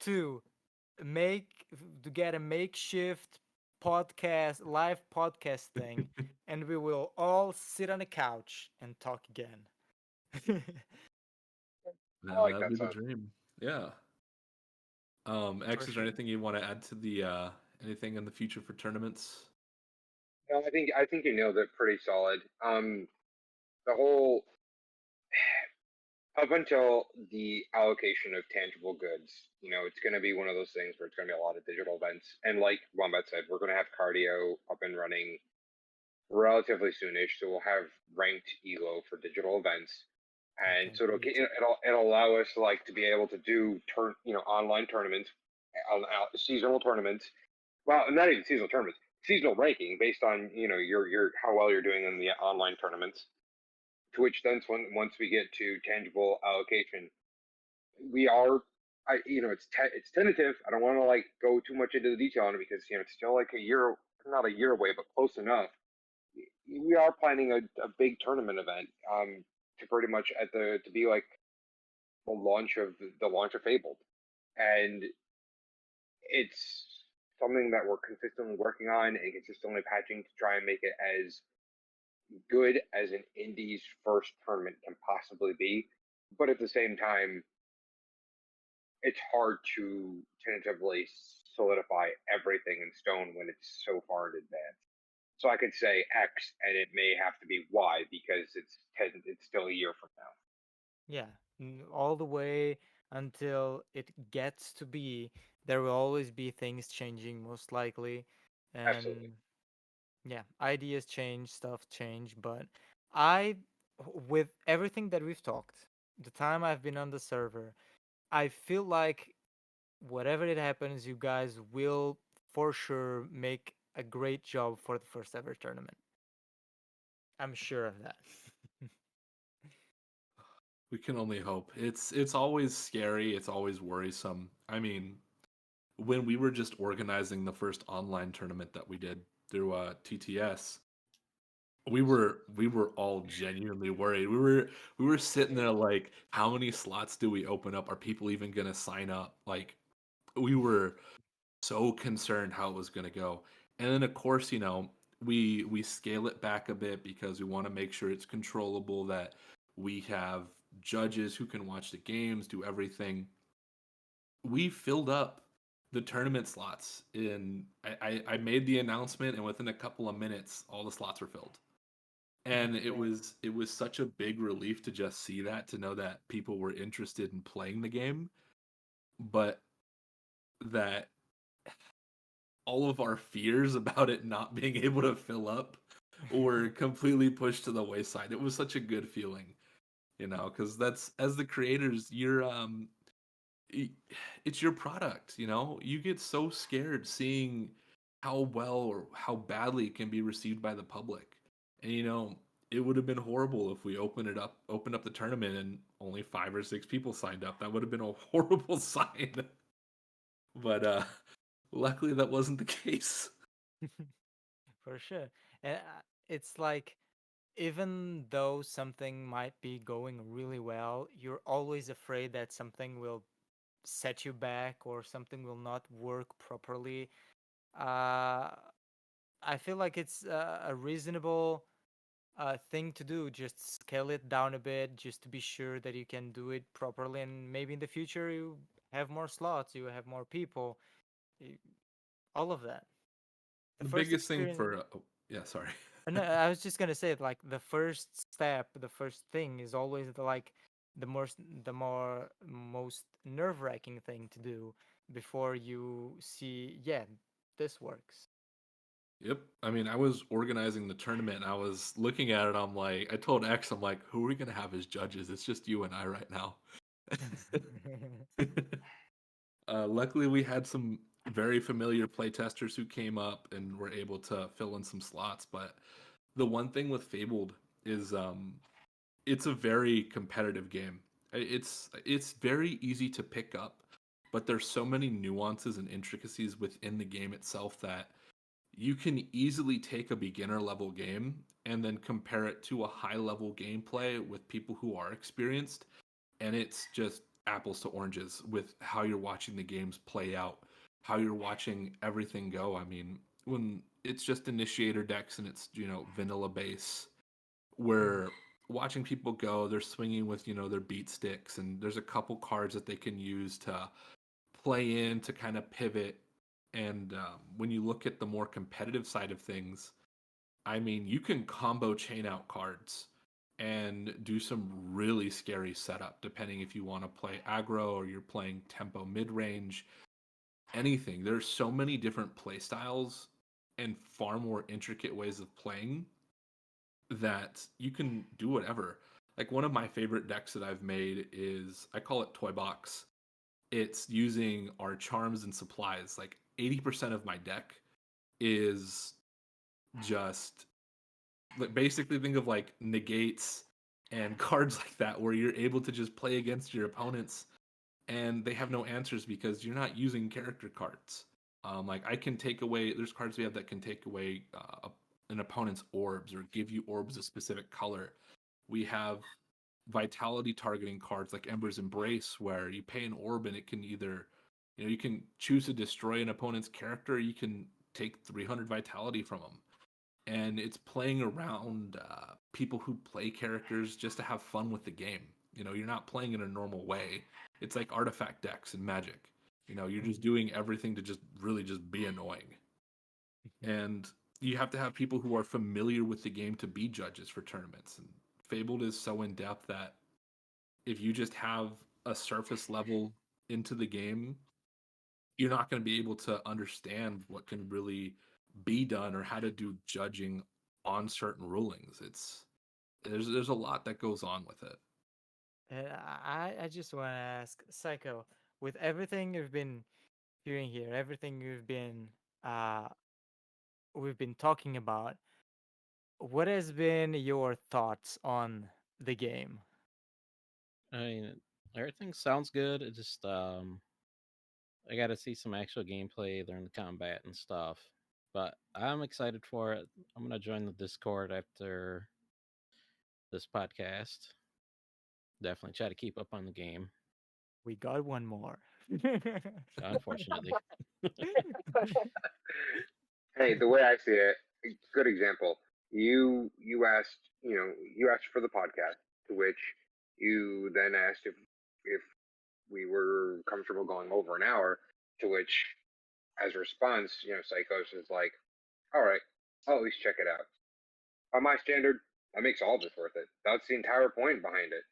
to make to get a makeshift podcast, live podcast thing, and we will all sit on a couch and talk again. I like that'd that be the song. dream. Yeah. For X, is there sure. anything you want to add to the anything in the future for tournaments? No, I think you nailed it pretty solid. The whole up until the allocation of tangible goods, it's going to be one of those things where it's going to be a lot of digital events. And like Wombat said, we're going to have cardio up and running relatively soonish, so we'll have ranked elo for digital events, I and can't so wait. it'll allow us to be able to do online tournaments, seasonal tournaments. Well, not even seasonal tournaments, seasonal ranking based on your how well you're doing in the online tournaments. To which then, once we get to tangible allocation, we are, it's tentative. I don't want to go too much into the detail on it because it's still like a year, not a year away, but close enough. We are planning a big tournament event, to pretty much to be like the launch of Fabled, and it's something that we're consistently working on and consistently patching to try and make it as good as an indie's first tournament can possibly be. But at the same time, it's hard to tentatively solidify everything in stone when it's so far in advance. So I could say X, and it may have to be Y because it's still a year from now. Yeah, all the way until it gets to be, there will always be things changing, most likely. Absolutely. And yeah, ideas change, stuff change. But I, with everything that we've talked, the time I've been on the server, I feel like whatever it happens, you guys will for sure make a great job for the first ever tournament. I'm sure of that. We can only hope. It's always scary. It's always worrisome. I mean, when we were just organizing the first online tournament that we did through TTS, we were all genuinely worried. We were sitting there like, how many slots do we open up? Are people even gonna sign up? Like, we were so concerned how it was gonna go. And then of course, we scale it back a bit because we want to make sure it's controllable, that we have judges who can watch the games, do everything. We filled up the tournament slots in I made the announcement, and within a couple of minutes all the slots were filled. And it Damn. was it was such a big relief to just see that, to know that people were interested in playing the game, but that all of our fears about it not being able to fill up were completely pushed to the wayside. It was such a good feeling, because that's, as the creators, it's your product. You get so scared seeing how well or how badly it can be received by the public. And it would have been horrible if we opened up the tournament and only 5 or 6 people signed up. That would have been a horrible sign. But luckily that wasn't the case. For sure. And it's like, even though something might be going really well, you're always afraid that something will set you back or something will not work properly. Uh, I feel like it's a reasonable thing to do. Just scale it down a bit, just to be sure that you can do it properly. And maybe in the future, you have more slots, you have more people, y- all of that. The The first biggest thing experience. for yeah, sorry. No, I was just gonna say, like, the first step, the first thing is always like the most nerve-wracking thing to do before you see, yeah, this works. Yep. I mean, I was organizing the tournament and I was looking at it. I'm like, I told X, I'm like, who are we going to have as judges? It's just you and I right now. Luckily, we had some very familiar playtesters who came up and were able to fill in some slots. But the one thing with Fabled is it's a very competitive game. It's very easy to pick up, but there's so many nuances and intricacies within the game itself that you can easily take a beginner level game and then compare it to a high level gameplay with people who are experienced, and it's just apples to oranges with how you're watching the games play out, how you're watching everything go. I mean, when it's just initiator decks and it's, vanilla base, where watching people go, they're swinging with, their beat sticks, and there's a couple cards that they can use to play in to kind of pivot. And when you look at the more competitive side of things, I mean, you can combo chain out cards and do some really scary setup, depending if you want to play aggro or you're playing tempo mid range, anything. There's so many different play styles and far more intricate ways of playing that you can do whatever. Like one of my favorite decks that I've made is, I call it Toy Box. It's using our charms and supplies. Like 80% of my deck is just basically, think of like negates and cards like that, where you're able to just play against your opponents and they have no answers because you're not using character cards. Like I can take away, there's cards we have that can take away an opponent's orbs or give you orbs a specific color. We have vitality targeting cards like Ember's Embrace, where you pay an orb and it can either, you can choose to destroy an opponent's character, or you can take 300 vitality from them. And it's playing around people who play characters just to have fun with the game. You're not playing in a normal way. It's like artifact decks in Magic. You're just doing everything to just really just be annoying. And you have to have people who are familiar with the game to be judges for tournaments. And Fabled is so in depth that if you just have a surface level into the game, you're not going to be able to understand what can really be done or how to do judging on certain rulings. There's a lot that goes on with it. I just want to ask Psycho, with everything you've been hearing here, everything uh we've been talking about, what has been your thoughts on the game? I mean, everything sounds good. It just I got to see some actual gameplay, learn the combat and stuff. But I'm excited for it. I'm gonna join the Discord after this podcast. Definitely try to keep up on the game. We got one more. Unfortunately, Hey, the way I see it, a good example. You asked, you asked for the podcast, to which you then asked if we were comfortable going over an hour, to which, as a response, Psychos is like, all right, I'll at least check it out. On my standard, that makes all of this worth it. That's the entire point behind it.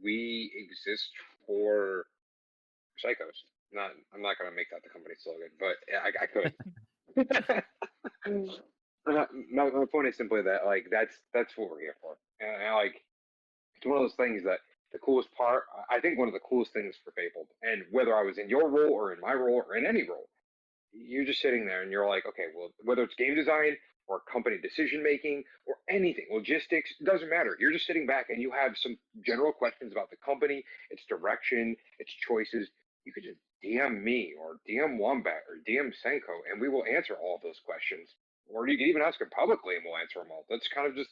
We exist for Psychos. I'm not going to make that the company slogan, but I could. My point is simply that, like, that's what we're here for. And like, it's one of those things that the coolest part, I think one of the coolest things for Fabled, and whether I was in your role or in my role or in any role, you're just sitting there and you're like, okay, well, whether it's game design or company decision making or anything, logistics, it doesn't matter. You're just sitting back and you have some general questions about the company, its direction, its choices. You could just DM me or DM Wombat or DM Senko, and we will answer all of those questions. Or you can even ask them publicly, and we'll answer them all. That's kind of just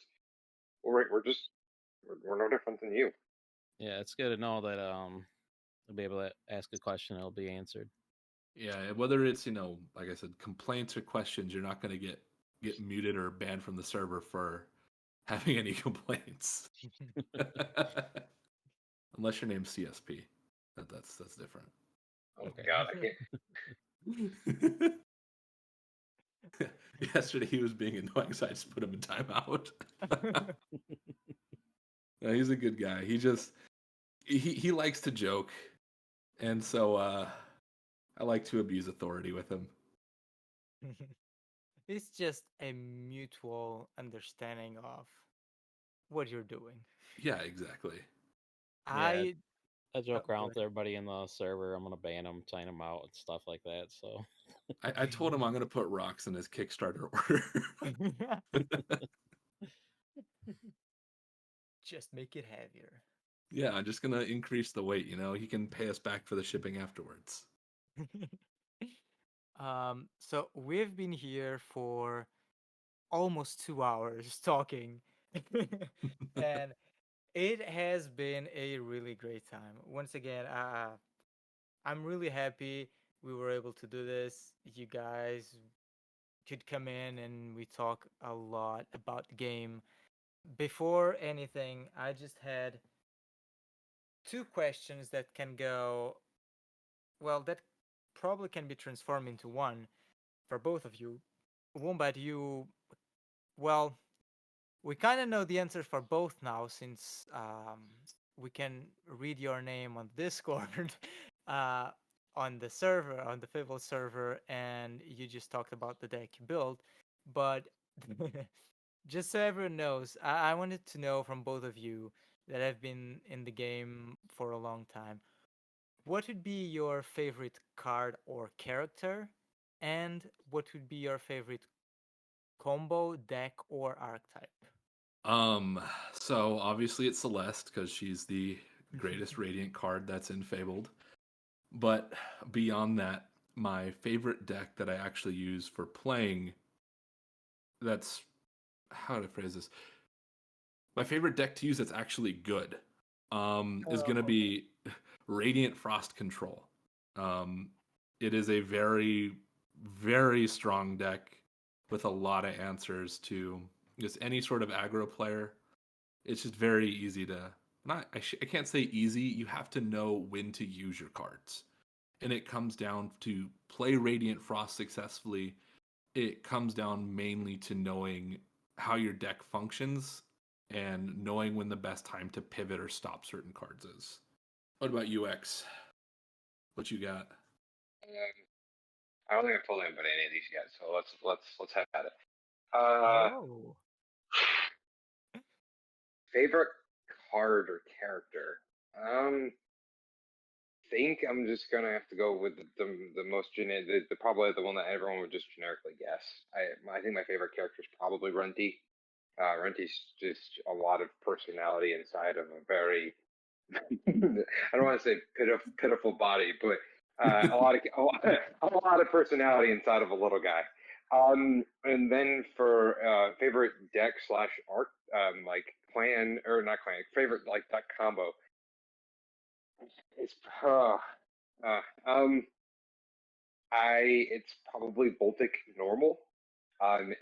we're no different than you. yeah, it's good to know that I'll be able to ask a question, it'll be answered. Yeah, whether it's, like I said, complaints or questions, you're not going to get muted or banned from the server for having any complaints. Unless your name's CSP. That's different. Oh Okay. God, I can't. Yesterday he was being annoying, so I just put him in timeout. No, he's a good guy. He likes to joke, and so I like to abuse authority with him. It's just a mutual understanding of what you're doing. Yeah, exactly. Yeah, I I joke around go with everybody in the server. I'm gonna ban them, sign them out, and stuff like that. So I told him I'm gonna put rocks in his Kickstarter order. ahead. Just make it heavier. Yeah, I'm just gonna increase the weight. He can pay us back for the shipping afterwards. So we've been here for almost 2 hours talking, and it has been a really great time. Once again, I'm really happy we were able to do this. You guys could come in and we talk a lot about the game. Before anything, I just had two questions that can go, well, that probably can be transformed into one for both of you. Wombat, well, we kind of know the answer for both now since we can read your name on Discord, uh, on the server, on the Fabled server, and you just talked about the deck you built. But just so everyone knows, I wanted to know from both of you that have been in the game for a long time, what would be your favorite card or character, and what would be your favorite combo, deck, or archetype? So obviously it's Celeste because she's the greatest Radiant card that's in Fabled. But beyond that, my favorite deck that I actually use for playing, that's how to phrase this. My favorite deck to use that's actually good is going to be Radiant Frost Control. It is a very, very strong deck with a lot of answers to just any sort of aggro player. It's just very easy to I can't say easy. You have to know when to use your cards, and it comes down to play Radiant Frost successfully. It comes down mainly to knowing how your deck functions and knowing when the best time to pivot or stop certain cards is. What about UX? What you got? I don't think I've told anybody any of these yet, so let's have at it. Oh. Favorite card or character? Think I'm just gonna have to go with the most generic, the probably the one that everyone would just generically guess. I think my favorite character is probably Runty. Runty's just a lot of personality inside of a very I don't want to say pitiful body, but a lot of a lot of personality inside of a little guy. And then for favorite deck slash art, like clan or not clan, favorite like deck combo. It's it's probably Baltic normal, and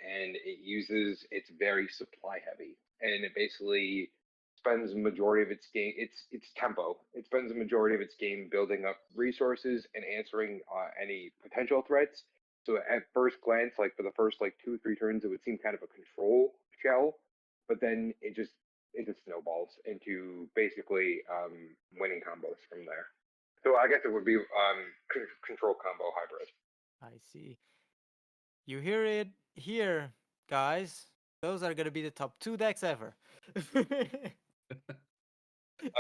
it's very supply heavy, and it basically spends the majority of its game. It's tempo. It spends the majority of its game building up resources and answering any potential threats. So at first glance, like for the first like 2 or 3 turns, it would seem kind of a control shell, but then it just snowballs into basically winning combos from there. So I guess it would be control combo hybrid. I see. You hear it here, guys. Those are gonna be the top 2 decks ever. I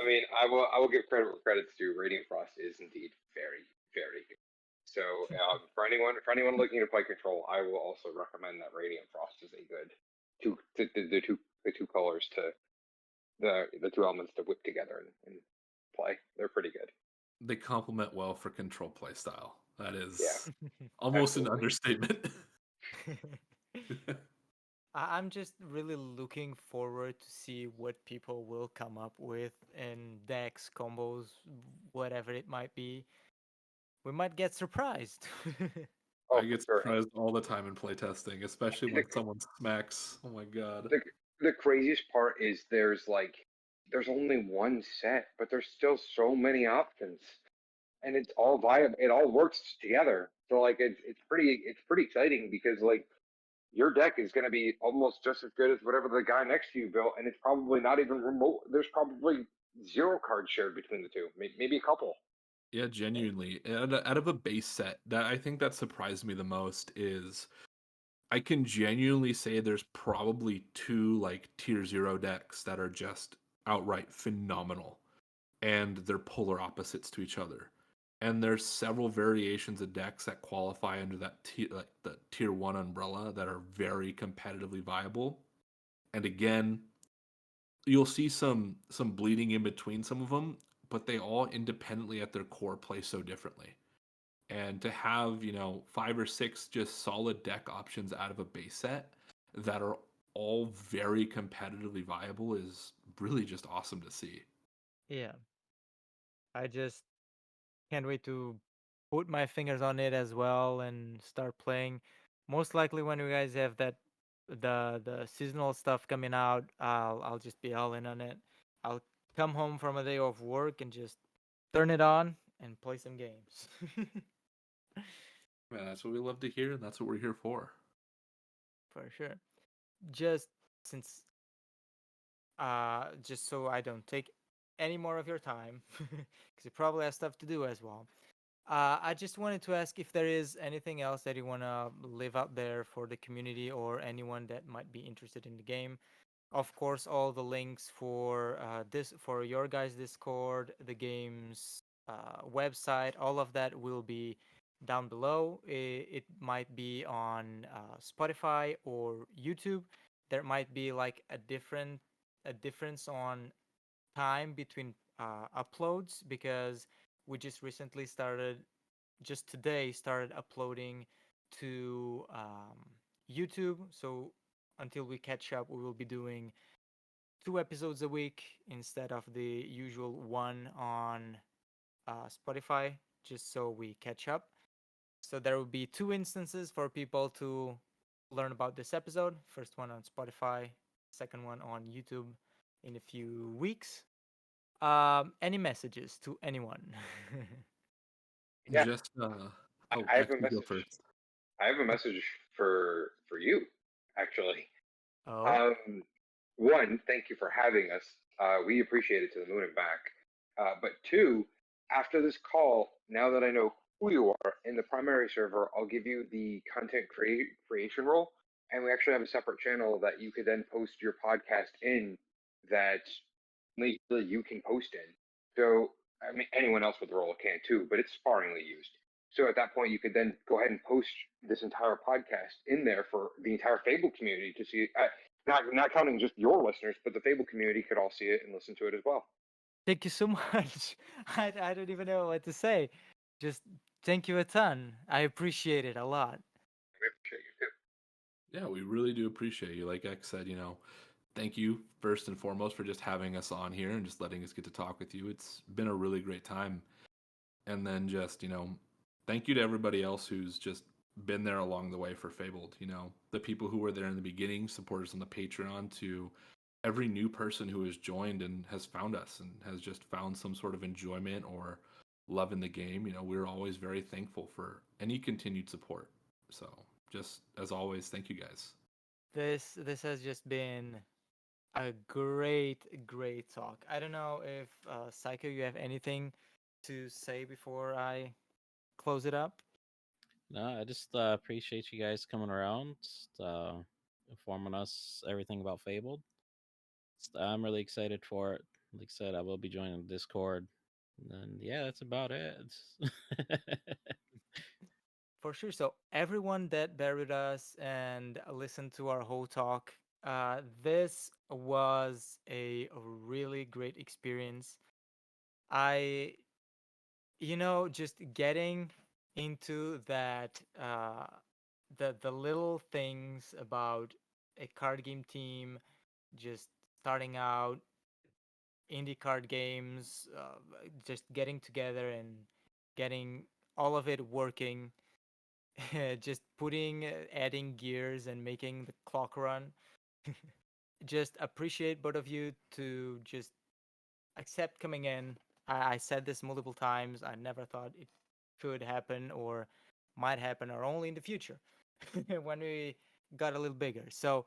mean, I will give credit where credit's due. Radiant Frost is indeed very, very good. So for anyone looking to play control, I will also recommend that Radiant Frost is a good the two colors to the two elements to whip together and play. They're pretty good. They complement well for control playstyle. That is Yeah. almost Absolutely. an understatement. I'm just really looking forward to see what people will come up with in decks, combos, whatever it might be. We might get surprised. Oh, I get for sure. surprised all the time in playtesting, especially when someone smacks. Oh my god. The craziest part is there's only one set, but there's still so many options, and it's all viable. It all works together. So like it's pretty exciting because like your deck is going to be almost just as good as whatever the guy next to you built, and it's probably not even remote. There's probably 0 cards shared between the two, maybe a couple. Yeah, genuinely. Out of a base set, that I think that surprised me the most is I can genuinely say there's probably 2 like tier 0 decks that are just outright phenomenal, and they're polar opposites to each other. And there's several variations of decks that qualify under that like the tier 1 umbrella that are very competitively viable. And again, you'll see some bleeding in between some of them, but they all independently at their core play so differently. And to have, 5 or 6 just solid deck options out of a base set that are all very competitively viable is really just awesome to see. Yeah. I just can't wait to put my fingers on it as well and start playing. Most likely when you guys have the seasonal stuff coming out, I'll just be all in on it. I'll come home from a day of work and just turn it on and play some games. Yeah, that's what we love to hear, and that's what we're here for. For sure. Just since just so I don't take any more of your time because you probably have stuff to do as well. I just wanted to ask if there is anything else that you want to leave out there for the community or anyone that might be interested in the game. Of course, all the links for for your guys' Discord, the game's website, all of that will be down below. It might be on Spotify or YouTube. There might be like a difference on time between uploads because we just recently started, just today started uploading to YouTube. So until we catch up, we will be doing 2 episodes a week instead of the usual one on Spotify, just so we catch up. So there will be 2 instances for people to learn about this episode. First one on Spotify, second one on YouTube in a few weeks. Any messages to anyone? Yeah. Just I have a actually go message. first. I have a message for you, actually. Oh, One, thank you for having us. We appreciate it to the moon and back. But 2, after this call, now that I know who you are in the primary server, I'll give you the content creation role, and we actually have a separate channel that you could then post your podcast in that legally you can post in. So, I mean, anyone else with the role can too, but it's sparingly used. So at that point, you could then go ahead and post this entire podcast in there for the entire Fable community to see. Not counting just your listeners, but the Fable community could all see it and listen to it as well. thank you so much. I don't even know what to say. Just thank you a ton. I appreciate it a lot. We appreciate you too. Yeah, we really do appreciate you. Like X said, thank you first and foremost for just having us on here and just letting us get to talk with you. It's been a really great time. And then just, thank you to everybody else who's just been there along the way for Fabled. The people who were there in the beginning, supporters on the Patreon, to every new person who has joined and has found us and has just found some sort of enjoyment or love in the game. We're always very thankful for any continued support. So just as always, thank you guys. This has just been a great talk. I don't know if Psycho, you have anything to say before I close it up? No, I just appreciate you guys coming around, just, informing us everything about Fabled. I'm really excited for it. Like I said, I will be joining the Discord. And yeah, that's about it. For sure. So everyone that bear with us and listened to our whole talk, this was a really great experience. I, just getting into that, the little things about a card game team, just starting out, indie card games, just getting together and getting all of it working, just adding gears and making the clock run. Just appreciate both of you to just accept coming in. I said this multiple times. I never thought it could happen or might happen or only in the future when we got a little bigger. So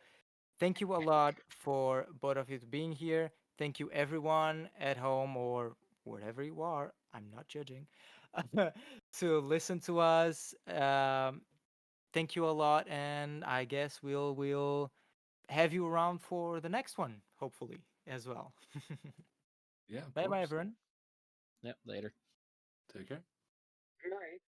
thank you a lot for both of you being here. Thank you everyone at home or wherever you are. I'm not judging. To listen to us. Thank you a lot, and I guess we'll have you around for the next one, hopefully as well. Yeah, of Bye bye, course. everyone. Yep, later. Take care. Good night.